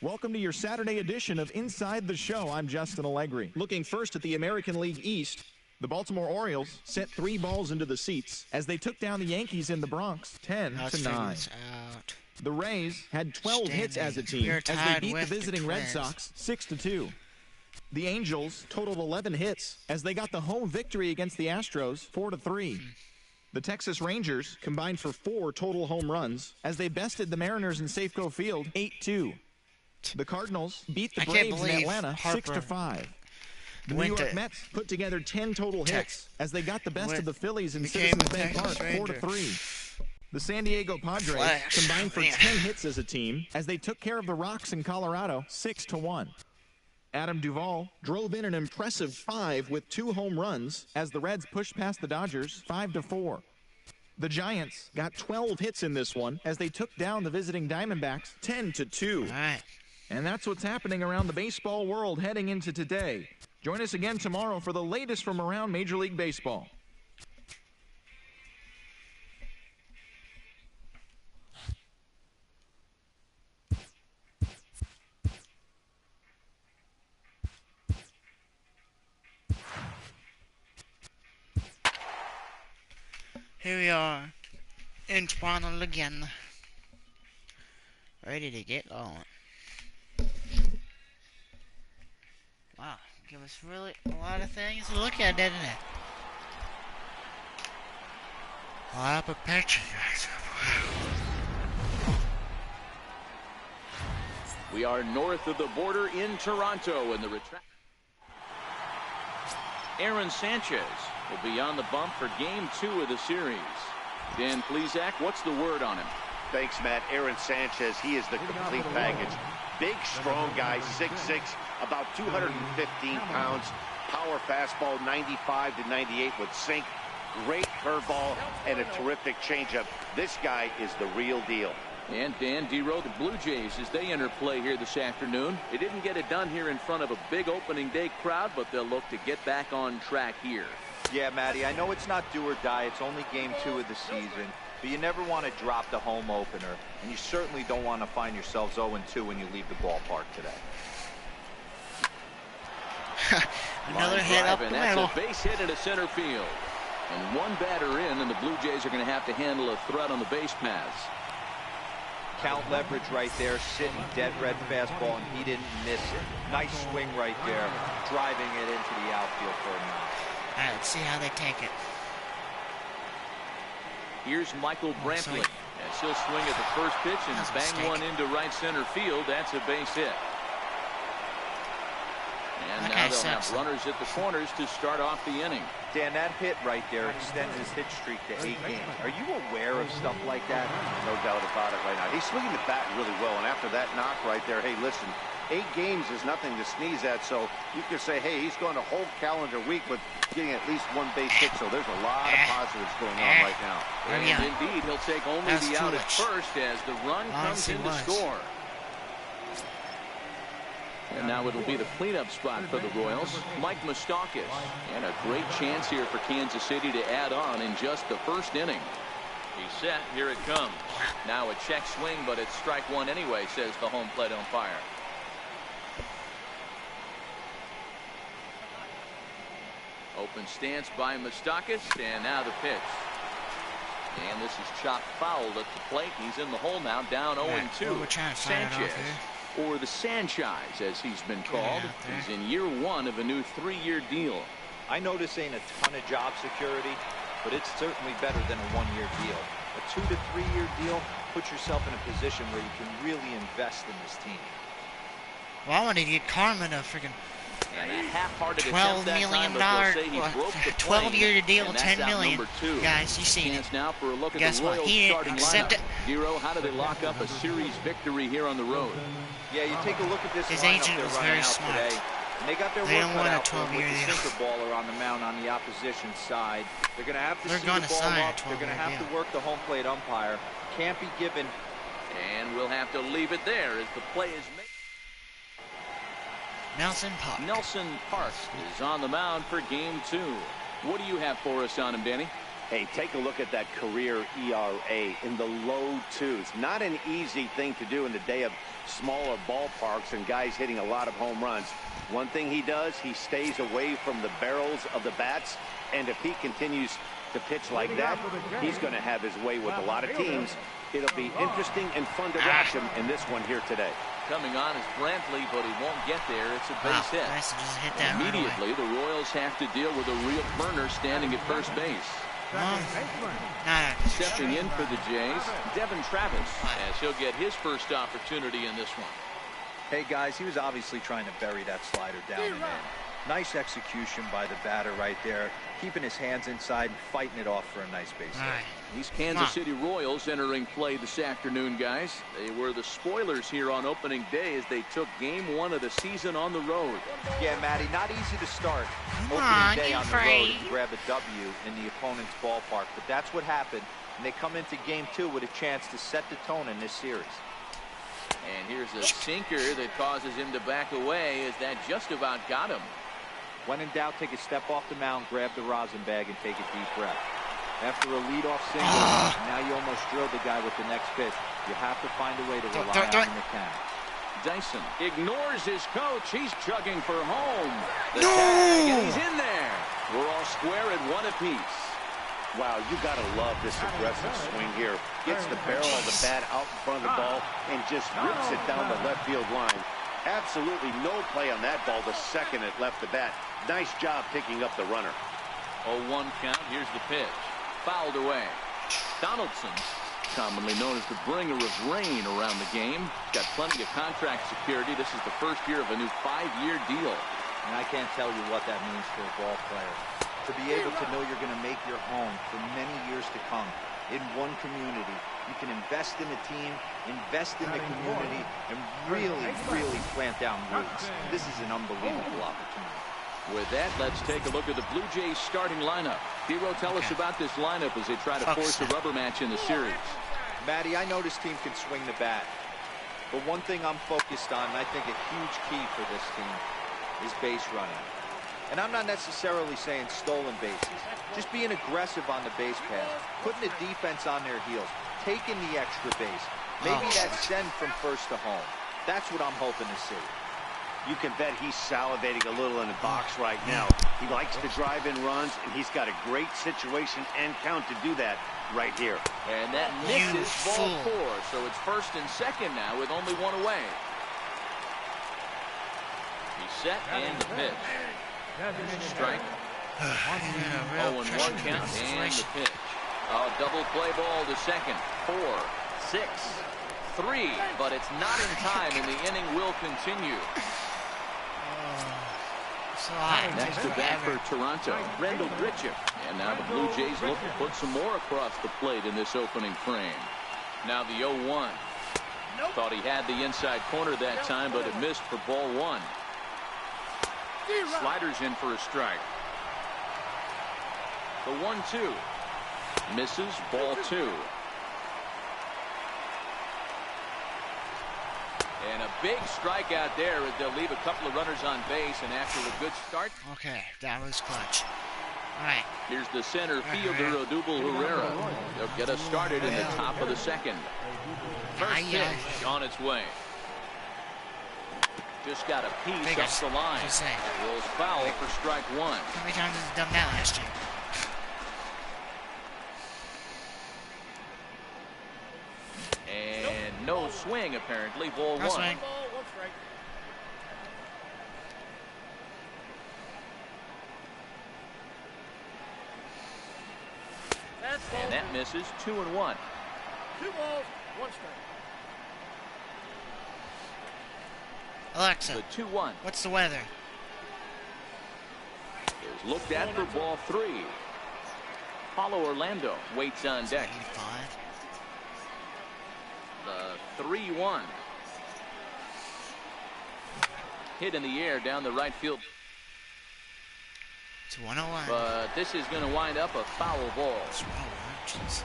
welcome to your Saturday edition of Inside the Show. I'm Justin Allegri. Looking first at the American League East, the Baltimore Orioles sent 3 balls into the seats as they took down the Yankees in the Bronx 10-9. The Rays had 12 hits as a team as they beat the visiting Red Sox 6-2. The Angels totaled 11 hits as they got the home victory against the Astros 4-3. The Texas Rangers combined for 4 total home runs as they bested the Mariners in Safeco Field 8-2. The Cardinals beat the Braves in Atlanta 6-5. The New York Mets put together 10 total hits as they got the best of the Phillies in Citizens Bank Park 4-3. The San Diego Padres combined for 10 hits as a team as they took care of the Rocks in Colorado 6-1. Adam Duvall drove in an impressive 5 with 2 home runs as the Reds pushed past the Dodgers 5-4. The Giants got 12 hits in this one as they took down the visiting Diamondbacks 10-2. All right. And that's what's happening around the baseball world heading into today. Join us again tomorrow for the latest from around Major League Baseball. Here we are in Toronto again, ready to get on. Wow, give us really a lot of things to look at, doesn't it? A lot of pitching, guys. We are north of the border in Toronto, and the Aaron Sanchez will be on the bump for Game 2 of the series. Dan Plesac, what's the word on him? Thanks, Matt. Aaron Sanchez, he is the complete package. Big, strong guy, 6'6", about 215 pounds. Power fastball, 95 to 98 with sink. Great curveball and a terrific changeup. This guy is the real deal. And Dan Dero, the Blue Jays, as they enter play here this afternoon. They didn't get it done here in front of a big opening day crowd, but they'll look to get back on track here. Yeah, Matty, I know it's not do or die. It's only Game 2 of the season. But you never want to drop the home opener. And you certainly don't want to find yourselves 0-2 when you leave the ballpark today. Another hit up the middle. That's a base hit into center field. And one batter in, and the Blue Jays are going to have to handle a threat on the base paths. Count leverage right there, sitting dead red fastball, and he didn't miss it. Nice swing right there, driving it into the outfield for a knock. All right, let's see how they take it. Here's Michael Brantley. As he'll swing at the first pitch and bang one into right center field. That's a base hit. And now they'll have runners at the corners to start off the inning. Dan, that hit right there extends his hit streak to 8 games. Are you aware of stuff like that? No doubt about it right now. He's swinging the bat really well, and after that knock right there, hey, listen, 8 games is nothing to sneeze at, so you could say, hey, he's going a whole calendar week with getting at least 1 base hit, so there's a lot of positives going on right now. And indeed, he'll take only the out at first as the run comes in to score. And now it'll be the cleanup spot for the Royals, Mike Moustakas. And a great chance here for Kansas City to add on in just the first inning. He's set. Here it comes. Now a check swing, but it's strike one anyway, says the home plate umpire. Open stance by Moustakas, and now the pitch. And this is chopped foul at the plate. He's in the hole now, down 0-2. Sanchez, or the Sanchez, as he's been called, is in year 1 of a new 3-year deal. I know this ain't a ton of job security, but it's certainly better than a 1-year deal. A 2 to 3-year deal puts yourself in a position where you can really invest in this team. Well, I wanted to get Carmen a freaking $12 million, 12-year deal, $10 million. Guys, you seen it. Now for a look at guess the what? Royals He didn't accept it. Dero, how do they lock up a series victory here on the road? Yeah, you take a look at this His lineup agent they're was running very out smart. today. And they got their They work don't want cut a out for them 12-year with the deal. sinker baller on the mound on the opposition side. They're going to have to They're see gonna the ball sign a up. They're going to 12-year have deal. to work the home plate umpire. Can't be given. And we'll have to leave it there as the play is made. Nelson Park. Nelson Park is on the mound for game 2. What do you have for us on him, Danny? Hey, take a look at that career ERA in the low 2s. Not an easy thing to do in the day of smaller ballparks and guys hitting a lot of home runs. One thing he does, he stays away from the barrels of the bats, and if he continues to pitch like that, he's going to have his way with a lot of teams. It'll be interesting and fun to watch him in this one here today. Coming on is Brantley, but he won't get there. It's a base hit. Nice to just hit that Immediately, right away. the Royals have to deal with a real burner standing at first base. Stepping in for the Jays, Devin Travis, as he'll get his first opportunity in this one. Hey, guys, he was obviously trying to bury that slider down and in. Nice execution by the batter right there, keeping his hands inside and fighting it off for a nice base hit. These Kansas City Royals entering play this afternoon, guys. They were the spoilers here on opening day as they took game 1 of the season on the road. Yeah, Matty, not easy to start opening day on the road and grab a W in the opponent's ballpark, but that's what happened, and they come into game 2 with a chance to set the tone in this series. And here's a sinker that causes him to back away as that just about got him. When in doubt, take a step off the mound, grab the rosin bag, and take a deep breath. After a leadoff single, now you almost drilled the guy with the next pitch. You have to find a way to rely on the mechanics. Dyson ignores his coach. He's chugging for home. The tag, and he's in there. We're all square at 1 apiece. Wow, you got to love this aggressive swing here. Gets the barrel of the bat out in front of the ball and just rips it down the left field line. Absolutely no play on that ball the second it left the bat. Nice job picking up the runner. 0-1 count. Here's the pitch. Fouled away. Donaldson, commonly known as the bringer of rain around the game. He's got plenty of contract security. This is the first year of a new 5-year deal. And I can't tell you what that means for a ball player. To be able to know you're going to make your home for many years to come in one community. You can invest in the team, invest in the community, and really, really plant down roots. This is an unbelievable opportunity. With that, let's take a look at the Blue Jays starting lineup. Hero, tell us about this lineup as they try to force a rubber match in the series. Matty, I know this team can swing the bat, but one thing I'm focused on, and I think a huge key for this team, is base running. And I'm not necessarily saying stolen bases, just being aggressive on the base pass, putting the defense on their heels, taking the extra base. Maybe that's send from first to home. That's what I'm hoping to see. You can bet he's salivating a little in the box right now. He likes to drive in runs, and he's got a great situation and count to do that right here. And that misses ball 4, so it's first and second now with only 1 away. He's set and the pitch. Strike. 0-1 count and the pitch. A double play ball to second. 4, 6, 3, but it's not in time, and the inning will continue. Next to bat for Toronto, Rendell Grichuk. And now the Blue Jays look to put some more across the plate in this opening frame. Now the 0-1. Thought he had the inside corner that time, but it missed for ball 1. Sliders in for a strike. The 1-2. Misses, ball 2. And a big strikeout there as they'll leave a couple of runners on base, and after a good start. Okay, that was clutch. All right. Here's the center fielder, Odubel Herrera. They'll get us started in the top of the second. First pitch on its way. Just got a piece up the line. Rolls foul for strike 1. How many times has he done that last year? And no swing, apparently. Ball 1. Swing. And that misses. 2-1. 2 balls, 1 strike. Alexa, the 2-1. what's the weather? Is looked at for ball 3. Paulo Orlando waits on deck. 85. The 3-1. Hit in the air down the right field. It's 101. But this is going to wind up a foul ball. It's 101. Jeez.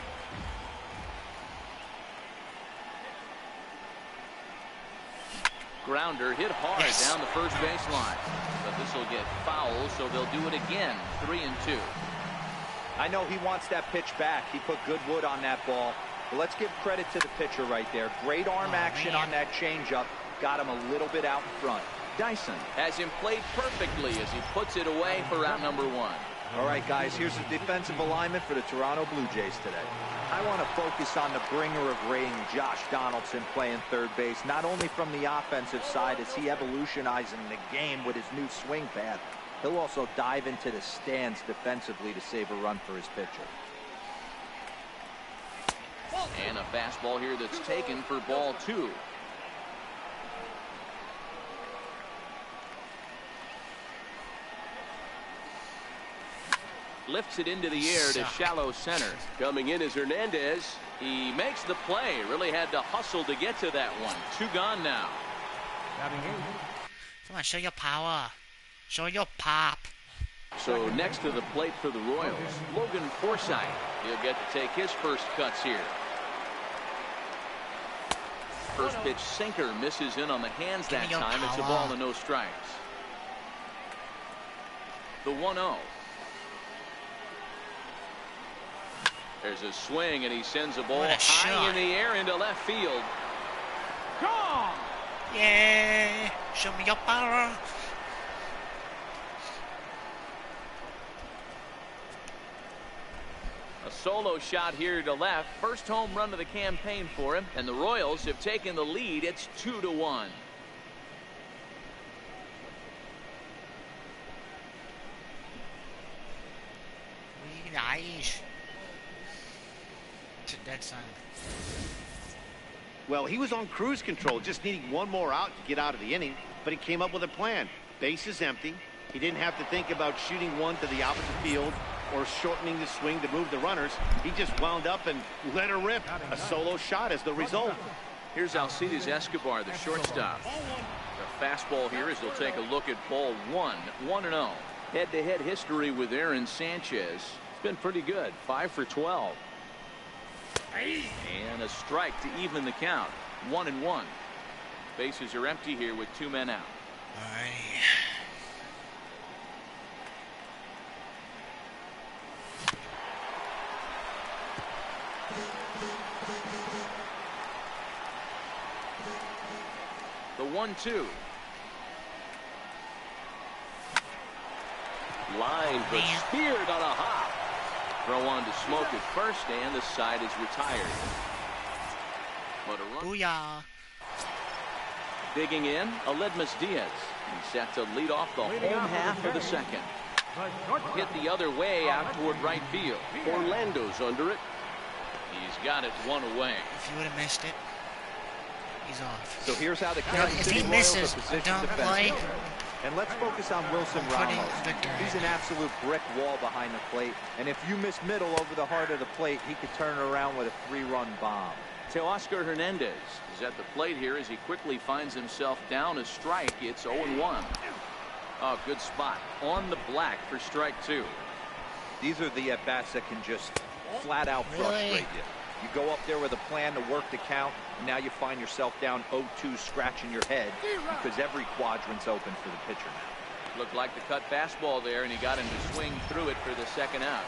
Grounder hit hard down the first baseline. But this will get foul, so they'll do it again. 3-2. I know he wants that pitch back. He put good wood on that ball. But let's give credit to the pitcher right there. Great arm action on that changeup. Got him a little bit out in front. Dyson has him played perfectly as he puts it away for out number 1. All right, guys, here's the defensive alignment for the Toronto Blue Jays today. I want to focus on the bringer of rain, Josh Donaldson, playing third base, not only from the offensive side as he evolutionizing the game with his new swing path, he'll also dive into the stands defensively to save a run for his pitcher. And a fastball here that's taken for ball 2. lifts it into the air to shallow center. Coming in is Hernandez. He makes the play. Really had to hustle to get to that one. 2 gone now. Come on, show your power. Show your pop. So next to the plate for the Royals, Logan Forsythe. He'll get to take his first cuts here. First pitch sinker misses in on the hands that time. It's a ball and no strikes. The 1-0. There's a swing, and he sends a ball high in the air into left field. Gone! Yeah! Show me your power! A solo shot here to left. First home run of the campaign for him, and the Royals have taken the lead. It's 2-1. Nice. Dead son. Well, he was on cruise control, just needing one more out to get out of the inning, but he came up with a plan. Base is empty. He didn't have to think about shooting one to the opposite field or shortening the swing to move the runners. He just wound up and let her rip. A solo shot as the result. Here's Alcides Escobar, the shortstop. The fastball here as he'll take a look at ball 1. 1-0. Head-to-head history with Aaron Sanchez. It's been pretty good. 5 for 12. And a strike to even the count. 1-1. Bases are empty here with 2 men out. All right. The 1-2. Line but speared on a hop. Throw on to Smoke at first, and the side is retired. But a run. Booyah. Digging in, Aledmus Diaz. He's set to lead off the home half of the second. Hit the other way out toward right field. Orlando's under it. He's got it 1 away. If you would have missed it, he's off. So here's how the If he misses, don't play. And let's focus on Wilson Ramos. He's an absolute brick wall behind the plate. And if you miss middle over the heart of the plate, he could turn it around with a 3-run bomb. Teoscar Hernandez is at the plate here as he quickly finds himself down a strike. It's 0-1. Oh, good spot on the black for strike 2. These are the at-bats that can just flat out frustrate you. You go up there with a plan to work the count, and now you find yourself down 0-2 scratching your head because every quadrant's open for the pitcher now. Looked like the cut fastball there, and he got him to swing through it for the second out.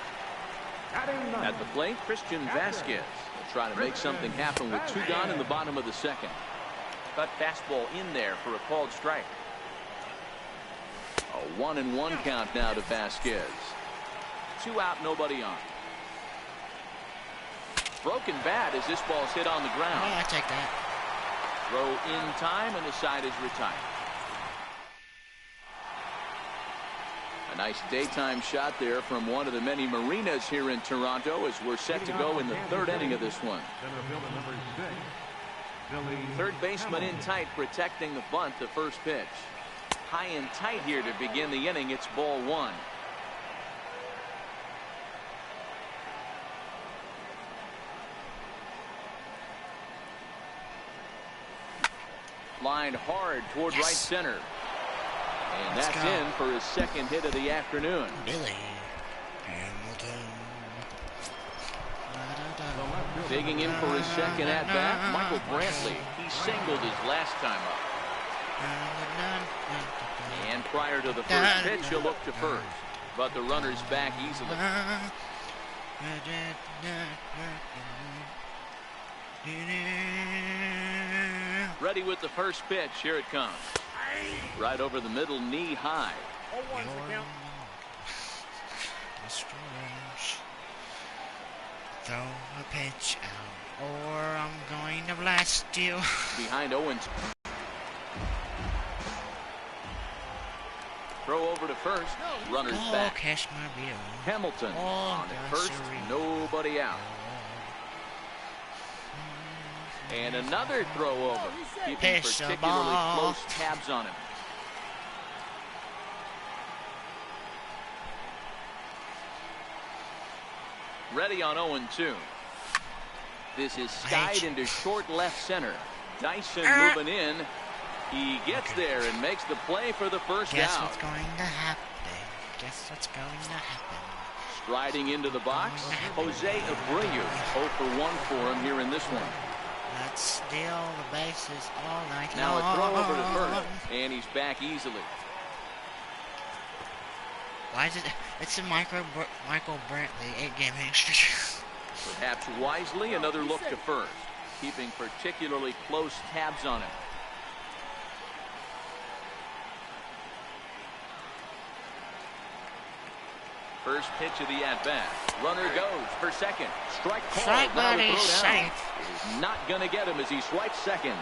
At the plate, Christian Vasquez will try to make something happen with 2 gone in the bottom of the second. Cut fastball in there for a called strike. A 1-1 count now to Vasquez. 2 out, nobody on. Broken bat as this ball's hit on the ground. Yeah, I take that. Throw in time, and the side is retired. A nice daytime shot there from one of the many marinas here in Toronto as we're set to go in the 3rd inning of this one. Third baseman in tight, protecting the bunt, the first pitch. High and tight here to begin the inning. It's ball 1. Lined hard toward right center. And that's in for his second hit of the afternoon. Billy Hamilton. Digging in for his second at bat, Michael Brantley. He singled his last time up. And prior to the first pitch, he'll look to first. But the runner's back easily. Ready with the first pitch. Here it comes. Right over the middle, knee high. Throw a pitch out, or I'm going to blast you. Behind Owens. Throw over to first. Runners back. Catch my beer. Hamilton on at first. Nobody out. And another throw over. Keeping particularly close tabs on him. Ready on 0-2. This is skied into short left center. Dyson moving in. He gets there and makes the play for the first out. Guess what's going to happen? Guess what's going to happen? Striding into the box, Jose Abreu. 0 for 1 for him here in this one. Let's steal the bases all night Now long. a throw over to first, and he's back easily. Why is it? It's a Michael Brantley 8-game hitting streak. Perhaps wisely, another look to first, keeping particularly close tabs on him. First pitch of the at-bat. Runner goes for second. Strike call. Strike, buddy, safe. It is not going to get him as he swipes second.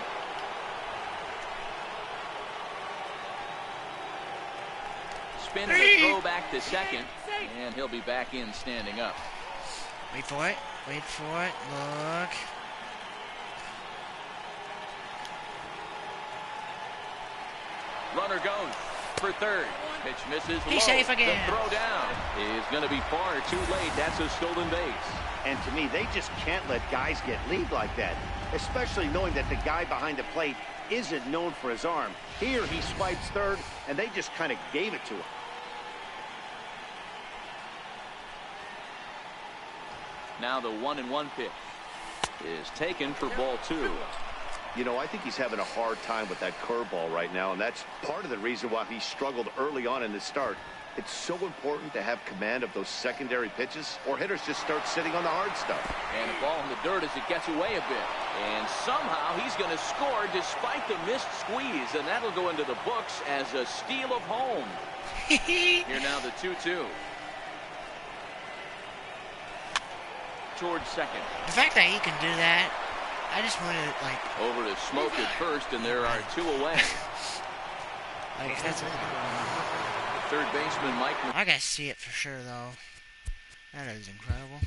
Spins the throw back to second, and he'll be back in standing up. Wait for it. Wait for it. Look. Runner goes for third. Pitch misses. He's safe again. The throw down is going to be far too late. That's a stolen base. And to me, they just can't let guys get lead like that, especially knowing that the guy behind the plate isn't known for his arm. Here he swipes third, and they just kind of gave it to him. Now the 1-1 pitch is taken for ball 2. You know, I think he's having a hard time with that curveball right now, and that's part of the reason why he struggled early on in the start. It's so important to have command of those secondary pitches, or hitters just start sitting on the hard stuff. And a ball in the dirt as it gets away a bit. And somehow he's going to score despite the missed squeeze, and that'll go into the books as a steal of home. Here now the 2-2. Towards second. The fact that he can do that, I just wanted to, like... Over to Smoke at first, and there are 2 away. Like, that's it. Third baseman Mike. I gotta see it for sure, though. That is incredible.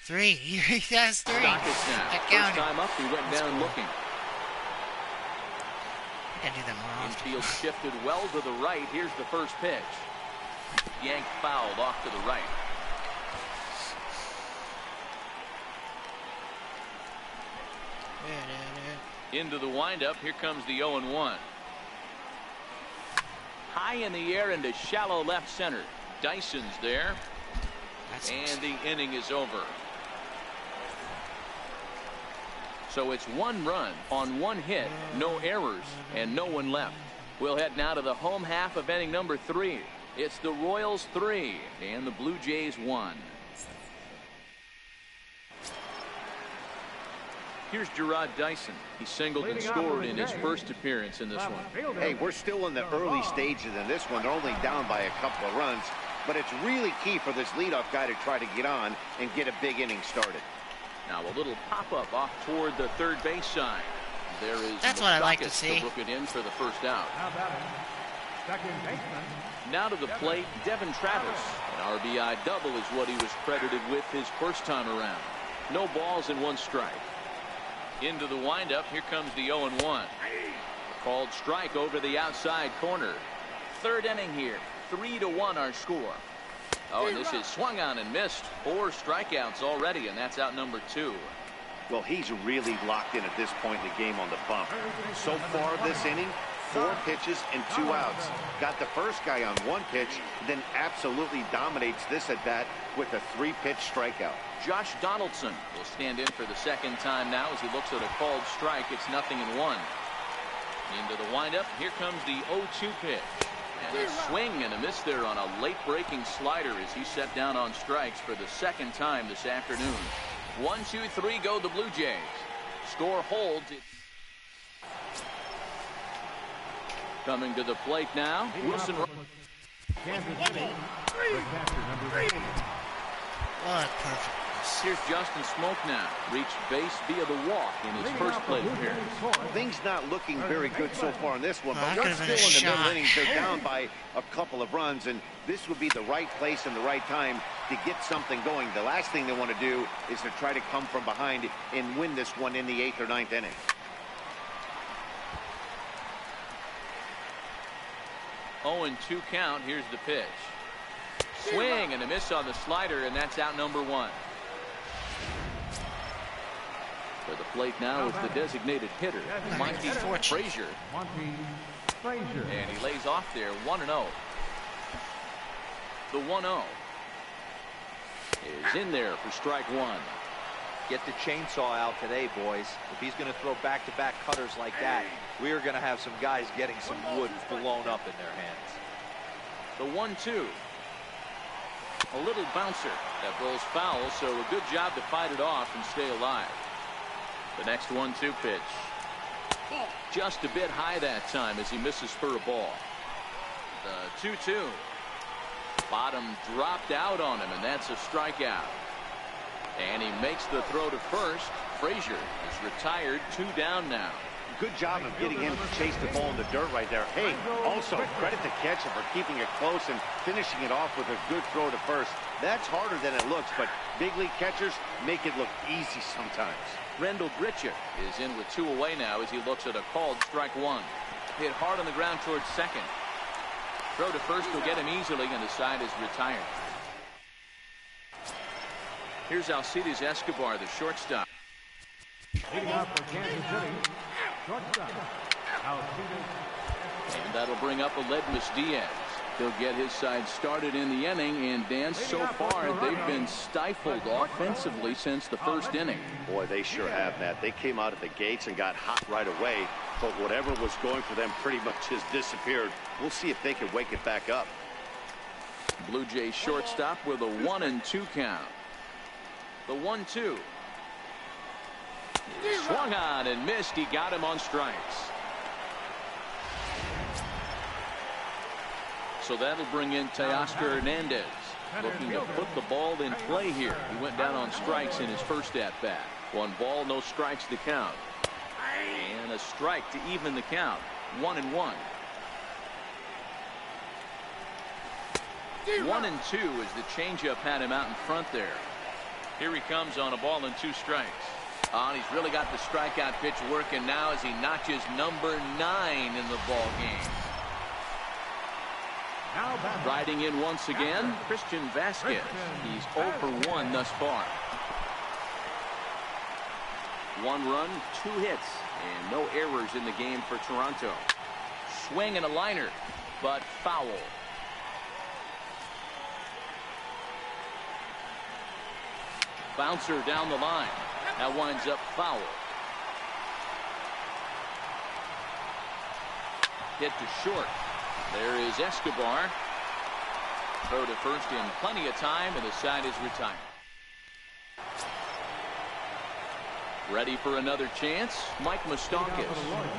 3. He has 3. First time up, he went down looking. I gotta do that more often. Infield shifted well to the right. Here's the first pitch. Yanked fouled off to the right. Into the windup. Here comes the 0-1. High in the air into shallow left center. Dyson's there. And the inning is over. So it's 1 run on 1 hit, no errors, and no one left. We'll head now to the home half of inning number 3. It's the Royals 3 and the Blue Jays 1. Here's Gerard Dyson. He singled and scored in his first appearance in this one. Hey, we're still in the early stages in this one. They're only down by a couple of runs, but it's really key for this leadoff guy to try to get on and get a big inning started. Now a little pop-up off toward the third base side. There is That's what I like to see. To look it in for the first out. Now to the plate, Devin Travis. An RBI double is what he was credited with his first time around. No balls and 1 strike. Into the windup. Here comes the 0-1. Called strike over the outside corner. Third inning here. 3-1 our score. Oh, and this is swung on and missed. 4 strikeouts already, and that's out number 2. Well, he's really locked in at this point in the game on the bump. So far this inning, 4 pitches and 2 outs. Got the first guy on 1 pitch, then absolutely dominates this at bat with a 3-pitch strikeout. Josh Donaldson will stand in for the second time now as he looks at a called strike. It's 0-1. Into the windup. Here comes the 0-2 pitch. And a swing and a miss there on a late breaking slider as he set down on strikes for the second time this afternoon. 1, 2, 3 go the Blue Jays. Score holds. Coming to the plate now, Wilson. Oh, perfect. Here's Justin Smoke now. Reached base via the walk in his first plate appearance. Things not looking very good so far in this one, but we're still in the middle innings. They're down by a couple of runs, and this would be the right place and the right time to get something going. The last thing they want to do is to try to come from behind and win this one in the 8th or 9th inning. Oh, 2 count. Here's the pitch. Swing and a miss on the slider, and that's out number 1. For the plate now is the designated hitter, Monty Frazier. And he lays off there, 1-0. The 1-0 is in there for strike 1. Get the chainsaw out today, boys. If he's going to throw back-to-back cutters like that, we are going to have some guys getting some wood blown up in their hands. The 1-2. A little bouncer that rolls foul, so a good job to fight it off and stay alive. The next 1-2 pitch. Just a bit high that time as he misses for a ball. The 2-2. Bottom dropped out on him, and that's a strikeout. And he makes the throw to first. Frazier is retired, 2 down now. Good job of getting him to chase the ball in the dirt right there. Hey, also credit the catcher for keeping it close and finishing it off with a good throw to first. That's harder than it looks, but big league catchers make it look easy sometimes. Rendell Grichuk is in with 2 away now as he looks at a called strike 1. Hit hard on the ground towards second. Throw to first will get him easily, and the side is retired. Here's Alcides Escobar, the shortstop. Leading off for Kansas City, shortstop, Alcides. And that'll bring up Aledmys Diaz. He'll get his side started in the inning, and Dan, so far they've been stifled offensively since the first inning. Boy, they sure have, Matt. They came out of the gates and got hot right away, but whatever was going for them pretty much has disappeared. We'll see if they can wake it back up. Blue Jays shortstop with a 1-2 count. The 1-2. Swung on and missed. He got him on strikes. So that'll bring in Teoscar Hernandez, looking to put the ball in play here. He went down on strikes in his first at-bat. 1 ball, no strikes to count. And a strike to even the count. 1-1. 1-2 as the changeup had him out in front there. Here he comes on a ball and 2 strikes. And he's really got the strikeout pitch working now as he notches number 9 in the ball game. Riding in once again, Christian Vasquez. He's 0 for 1 thus far. 1 run, 2 hits, and no errors in the game for Toronto. Swing and a liner, but foul. Bouncer down the line. That winds up foul. Hit to short. There is Escobar. Throw to first in plenty of time, and the side is retired. Ready for another chance, Mike Moustakas.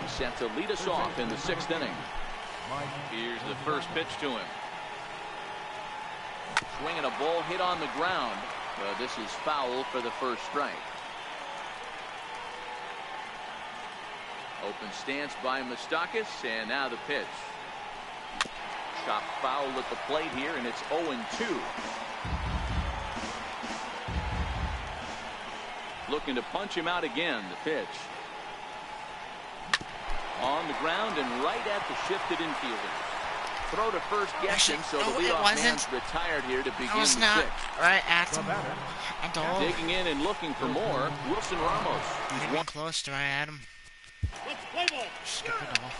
He's set to lead us off in the 6th inning. Here's the first pitch to him. Swinging a ball hit on the ground. This is foul for the first strike. Open stance by Moustakas, and now the pitch. Chop foul at the plate here, and it's 0-2. Looking to punch him out again. The pitch. On the ground and right at the shifted infielder. Throw to first guessing, so the leadoff man's retired here to begin the 6th. Right at him. Digging in and looking for more, Wilson Ramos. He's one close to right at him. Skip it all.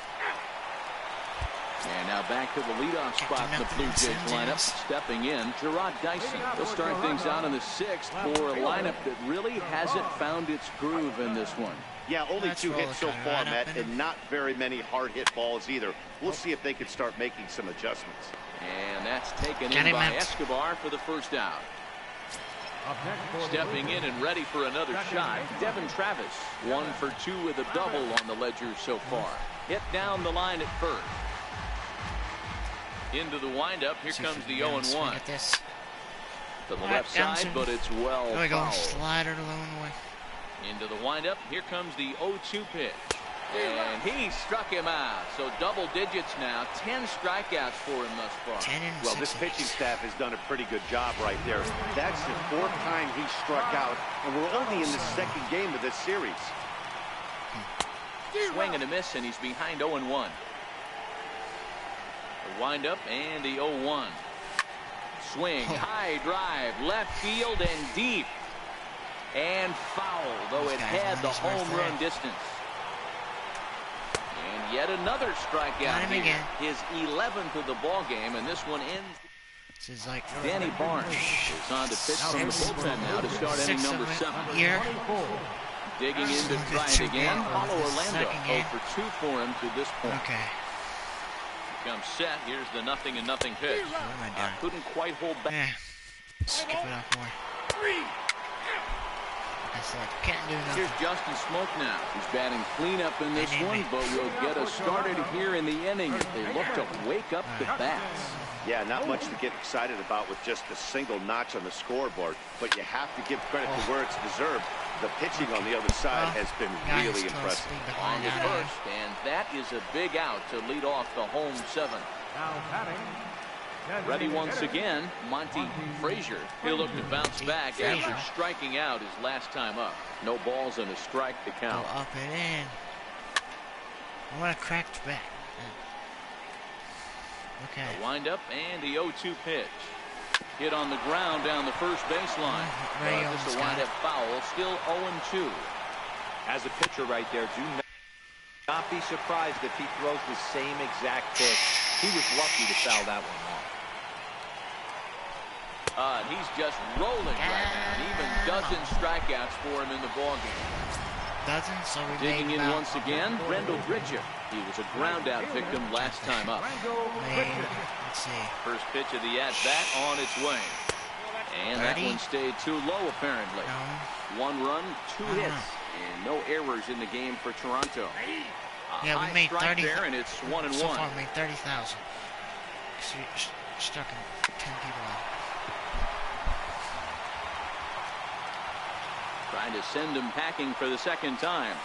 And now back to the leadoff spot in the Blue Jays lineup. Stepping in, Gerard Dicey. They'll start things out in the 6th for a lineup that really hasn't found its groove in this one. Yeah, only 2 hits so far, Matt, and not very many hard hit balls either. We'll see if they can start making some adjustments. And that's taken in by Escobar for the first out. Stepping in and ready for another shot, Devin Travis. 1 for 2 with a double on the ledger so far. Hit down the line at first. Into the windup. Here comes the 0-1. To the left side, but it's well fouled. There we go. Slider to the way. Into the windup. Here comes the 0-2 pitch. And he struck him out. So double digits now. 10 strikeouts for him thus far. Well, this pitching staff has done a pretty good job right there. That's the 4th time he struck out, and we're only in the 2nd game of this series. Swing and a miss, and he's behind 0-1. The windup and the 0-1. swing. High drive, left field and deep. And foul, though it had the home run distance. And yet another strikeout here. His 11th of the ball game, and this one ends. This is like Danny Barnes is on to pitch from the bullpen now to start inning number 7. Digging in to try it again. Paulo Orlando 0 for 2 for him to this point. Okay. Comes set. Here's the 0-0 pitch. Couldn't quite hold back. Yeah. Skip it off more. Like I said, can't do nothing. Here's Justin Smoke now. He's batting cleanup in this one, but will get us started here in the inning as they look to wake up the bats. Yeah, not much to get excited about with just a single notch on the scoreboard, but you have to give credit to where it's deserved. The pitching on the other side has been really impressive. On the first, and that is a big out to lead off the home 7. Ready once again, Monty Frazier. He'll look to bounce back after striking out his last time up. No balls and a strike to count. Go up and in. I want a cracked bat. Okay. The windup and the 0-2 pitch. Hit on the ground down the first baseline. This will wind up foul. Still 0-2. As a pitcher right there, do not be surprised if he throws the same exact pitch. He was lucky to foul that one off. He's just rolling right now. And even dozen strikeouts for him in the ballgame. So we digging in once again, Rendell Bridger. He was a ground-out victim last time up. Let's see. First pitch of the at-bat on its way. And that one stayed too low, apparently. No. 1 run, 2 hits, and no errors in the game for Toronto. Yeah, we made 30 there, and it's 1-1. So far, we made 30,000. Stuck 10 people out. Trying to send him packing for the second time.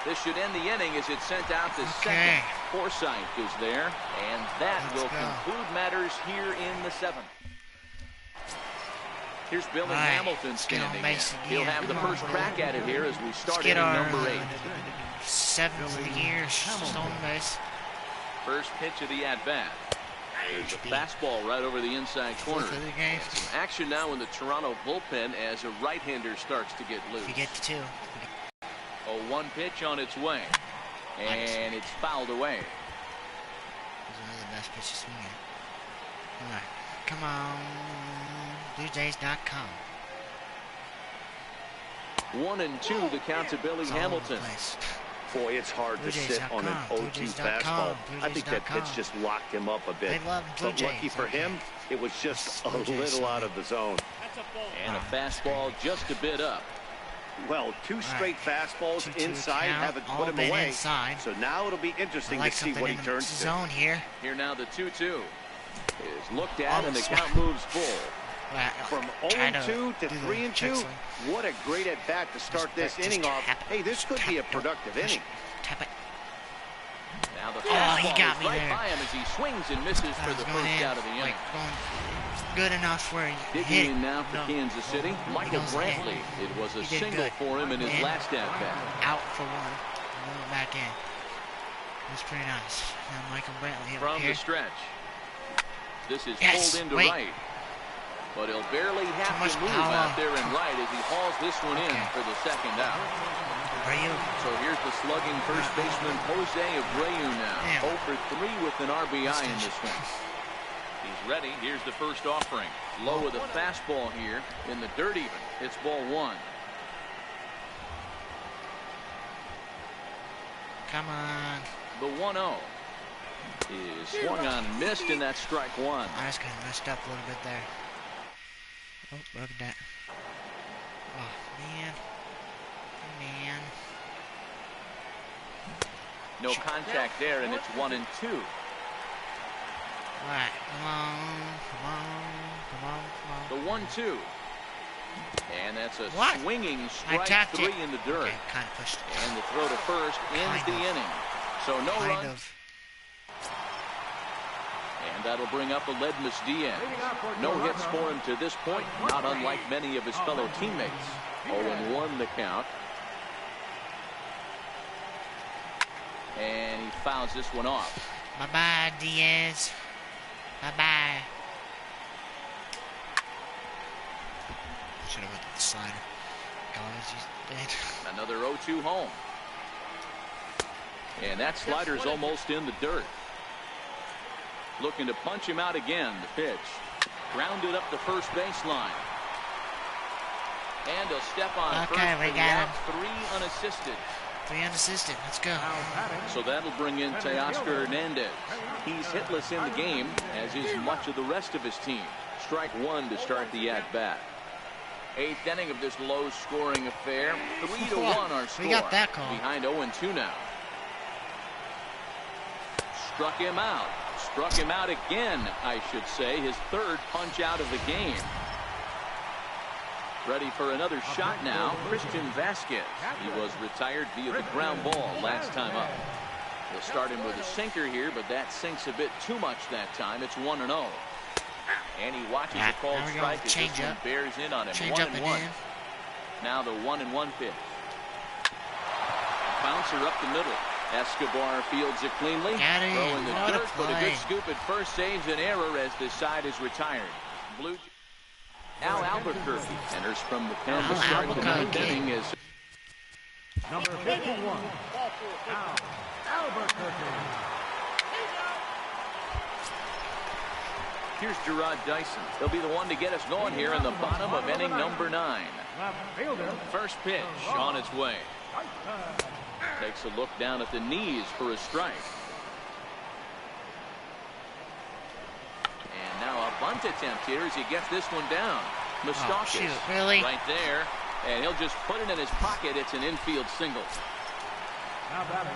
This should end the inning as it's sent out to second. Forsythe is there, and that will conclude matters here in the 7th. Here's Billy Hamilton standing in. He'll have the first crack at it here as we start inning number 8. 7th of the year, stolen base. First pitch of the at-bat. There's a fastball right over the inside corner. Some action now in the Toronto bullpen as a right-hander starts to get loose. If you get to 2. A 1 pitch on its way. And it's fouled away. Those are the best pitches swinging. All right. Come on. BlueJays.com. 1-2 the count to Billy Hamilton. Boy, it's hard to sit on an 0-2 fastball. I think that pitch just locked him up a bit. But lucky for him, it was just a little out of the zone. And a fastball just a bit up. Well, 2 straight fastballs inside haven't put him away. So now it'll be interesting to see what he turns to. Zone here. Here now the 2-2 is looked at and the count moves full. From 0-2 to 3-2, what a great at bat to start this inning off. Hey, this could be a productive inning. Tap it. Now the fastball he got is me right there. by him as he swings and misses for the first out of the inning. Good enough where he digging in now for Kansas City, Michael Brantley. It was a single for him in his last at bat. Out for 1. And then back in. It was pretty nice. Now Michael Brantley from the stretch. This is pulled into right. But he'll barely have to move out there in right as he hauls this one in for the second out. So here's the slugging first baseman Jose Abreu now. 0 for 3 with an RBI in this one. He's ready. Here's the first offering. Low with a fastball here in the dirt even. It's ball 1. Come on. The 1-0 is swung on and missed, and that's strike 1. I just kind of messed up a little bit there. Oh, look at that. Oh, man. Man. No contact there, and it's 1-2. All right, come on, come on, come on, come The on. 1-2. And that's a swinging strike 3 in the dirt. Okay, kind of pushed. And the throw to first ends the inning. So no runs. And that'll bring up Aledmus Diaz. No hits for him to this point, not unlike many of his fellow teammates. 0-1 the count. And he fouls this one off. Bye-bye, Diaz. Bye-bye. Should have went with the slider. Another 0-2 home. And that slider's almost in the dirt. Looking to punch him out again. The pitch. Grounded up the first baseline. And he'll step on first. We got him. 3 unassisted. 3 unassisted. Let's go. So that'll bring in Teoscar Hernandez. He's hitless in the game, as is much of the rest of his team. Strike 1 to start the at-bat. 8th inning of this low-scoring affair. 3-1 our score. We got that call. Behind 0-2 now. Struck him out. Struck him out again, I should say. His 3rd punch out of the game. Ready for another shot now. Christian Vasquez. He was retired via the ground ball last time up. They'll start him with a sinker here, but that sinks a bit too much that time. It's 1-0. And he watches a called strike as this one bears in on him. 1-1. Now the 1-1 pitch. Bouncer up the middle. Escobar fields it cleanly. Throw in the dirt, but a good scoop at first saves an error as this side is retired. Blue. Al Albuquerque enters from the pen to start the 9th inning as number 51, Al Albuquerque. Here's Gerard Dyson. He'll be the one to get us going here in the bottom of inning number 9. First pitch on its way. Takes a look down at the knees for a strike. And now a bunt attempt here as he gets this one down. Moustakas really? Right there. And he'll just put it in his pocket. It's an infield single.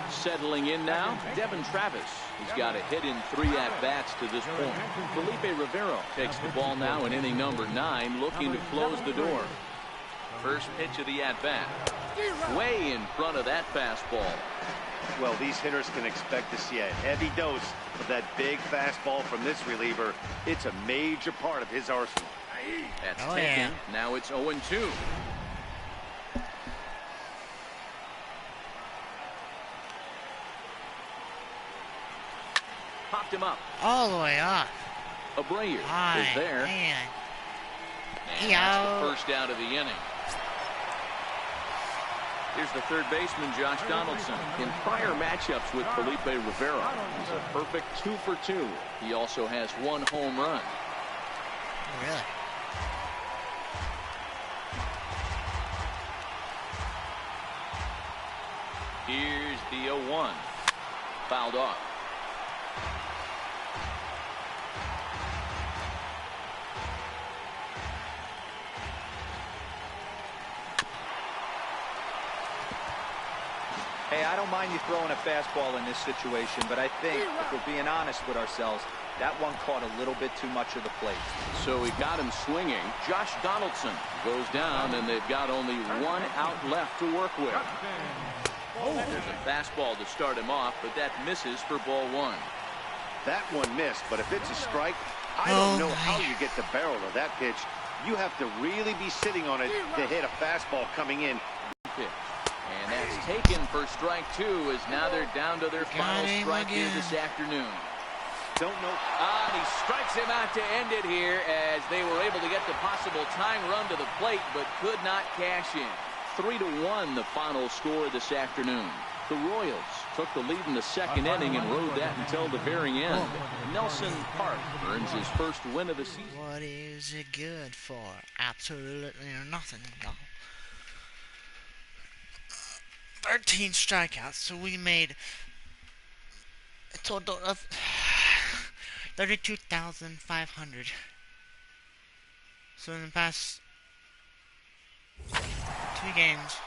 Settling in now, Devin Travis. He's got a hit in 3 at-bats to this point. Felipe Rivero takes the ball now in inning number 9, looking to close the door. First pitch of the at-bat. Way in front of that fastball. Well, these hitters can expect to see a heavy dose of that big fastball from this reliever. It's a major part of his arsenal. That's taken. Now it's 0-2. Popped him up. All the way up. Abreu is there. Man. And that's the first out of the inning. Here's the third baseman, Josh Donaldson. In prior matchups with Felipe Rivero, he's a perfect 2 for 2. He also has 1 home run. Really? Here's the 0-1. Fouled off. Hey, I don't mind you throwing a fastball in this situation, but I think if we're being honest with ourselves, that one caught a little bit too much of the plate. So he got him swinging. Josh Donaldson goes down, and they've got only 1 out left to work with. There's a fastball to start him off, but that misses for ball 1. That one missed, but if it's a strike, I don't know how you get the barrel of that pitch. You have to really be sitting on it to hit a fastball coming in. And that's taken for strike 2, as now they're down to their final strike here this afternoon. Don't know. And he strikes him out to end it here, as they were able to get the possible tying run to the plate, but could not cash in. 3-1 the final score this afternoon. The Royals took the lead in the 2nd inning and rode that until the very end. Nelson Park earns his first win of the season. What is it good for? Absolutely nothing, y'all. 13 strikeouts, so we made a total of 32,500. So in the past 2 games,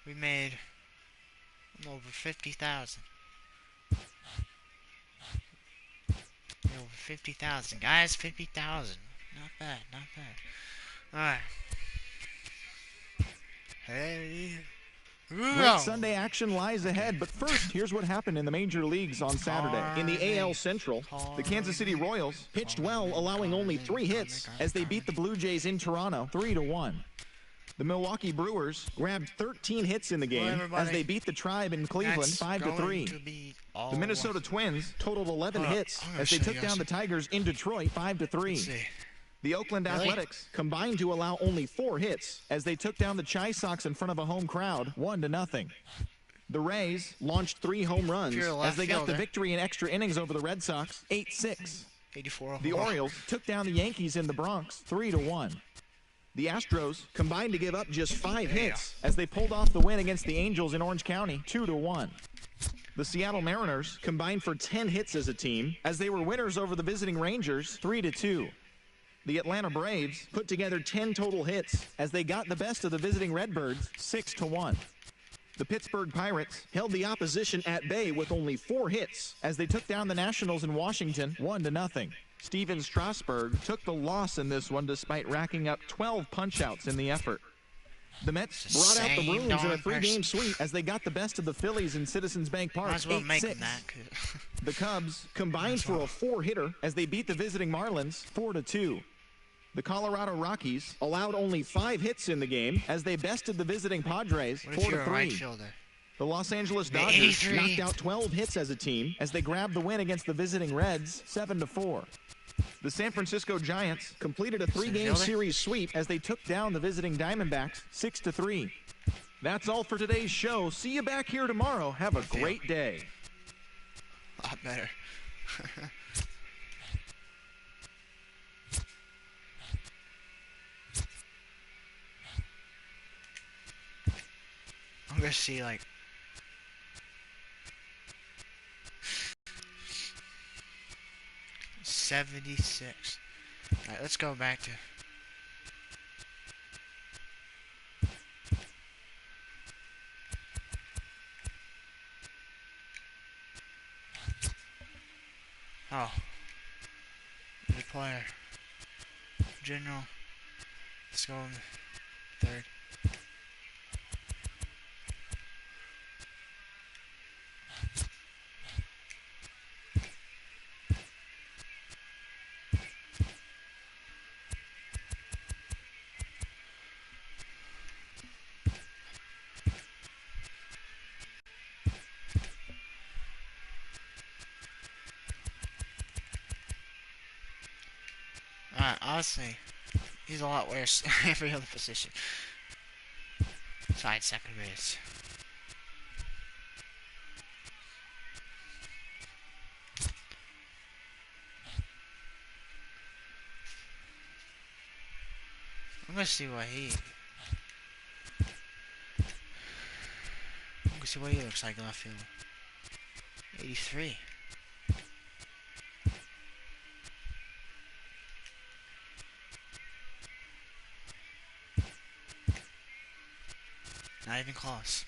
we made over 50,000. Over 50,000, guys. 50,000. Not bad, not bad. All right. Hey. Great Sunday action lies ahead, but first, here's what happened in the major leagues on Saturday. In the AL Central, the Kansas City Royals pitched well, allowing only 3 hits as they beat the Blue Jays in Toronto 3-1. The Milwaukee Brewers grabbed 13 hits in the game as they beat the Tribe in Cleveland 5-3. The Minnesota Twins totaled 11 hits as they took down the Tigers in Detroit 5-3. The Oakland Athletics combined to allow only 4 hits as they took down the Chi Sox in front of a home crowd 1-0. The Rays launched 3 home runs as they got the victory in extra innings over the Red Sox 8-6. 84 The Orioles took down the Yankees in the Bronx 3-1. The Astros combined to give up just 5 hits as they pulled off the win against the Angels in Orange County 2-1. The Seattle Mariners combined for 10 hits as a team as they were winners over the visiting Rangers 3-2. The Atlanta Braves put together 10 total hits as they got the best of the visiting Redbirds 6-1. The Pittsburgh Pirates held the opposition at bay with only 4 hits as they took down the Nationals in Washington 1-0. Steven Strasburg took the loss in this one despite racking up 12 punch-outs in the effort. The Mets brought out the Bruins in a 3-game sweep as they got the best of the Phillies in Citizens Bank Park 8-6. The Cubs combined for a 4-hitter as they beat the visiting Marlins 4-2. The Colorado Rockies allowed only 5 hits in the game as they bested the visiting Padres 4-3. The Los Angeles Dodgers knocked out 12 hits as a team as they grabbed the win against the visiting Reds 7-4. The San Francisco Giants completed a 3-game series sweep as they took down the visiting Diamondbacks 6-3. That's all for today's show. See you back here tomorrow. Have a great day. A lot better. I'm gonna see like 76. Alright, let's go back to the player. General. Let's go in third. Honestly, he's a lot worse every other position. Besides second base. I'm gonna see what he looks like left field. 83. Not even close.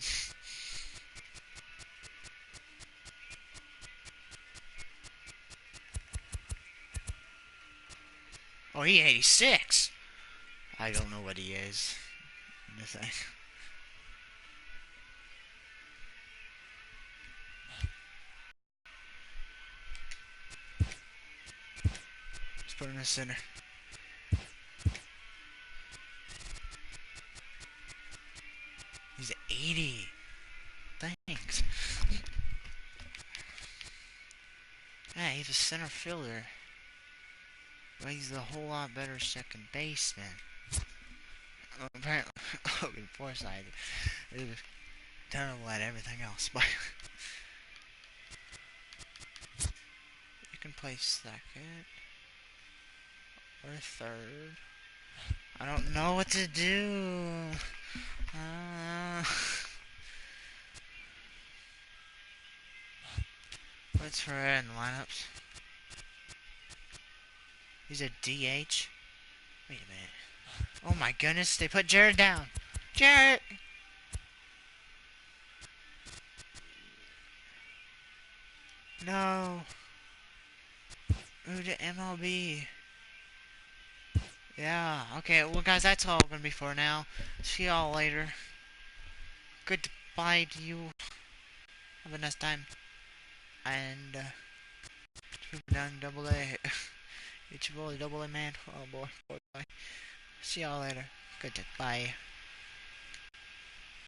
Oh, he 86. I don't know what he is. Nothing. Let's put him in the center. He's 80. Thanks. Yeah, he's a center fielder. But he's a whole lot better second baseman. Apparently, Logan Forsythe is terrible at everything else. But you can play second or third. I don't know what to do. What's for in lineups? He's a DH. Wait a minute. Oh my goodness, they put Jared down. Jared! No. Move to MLB. Yeah, okay, well guys, that's all gonna be for now. See y'all later. Goodbye to you. Have a nice time. And, down double A. It's your boy, double A man. Oh boy. Bye. See y'all later. Goodbye.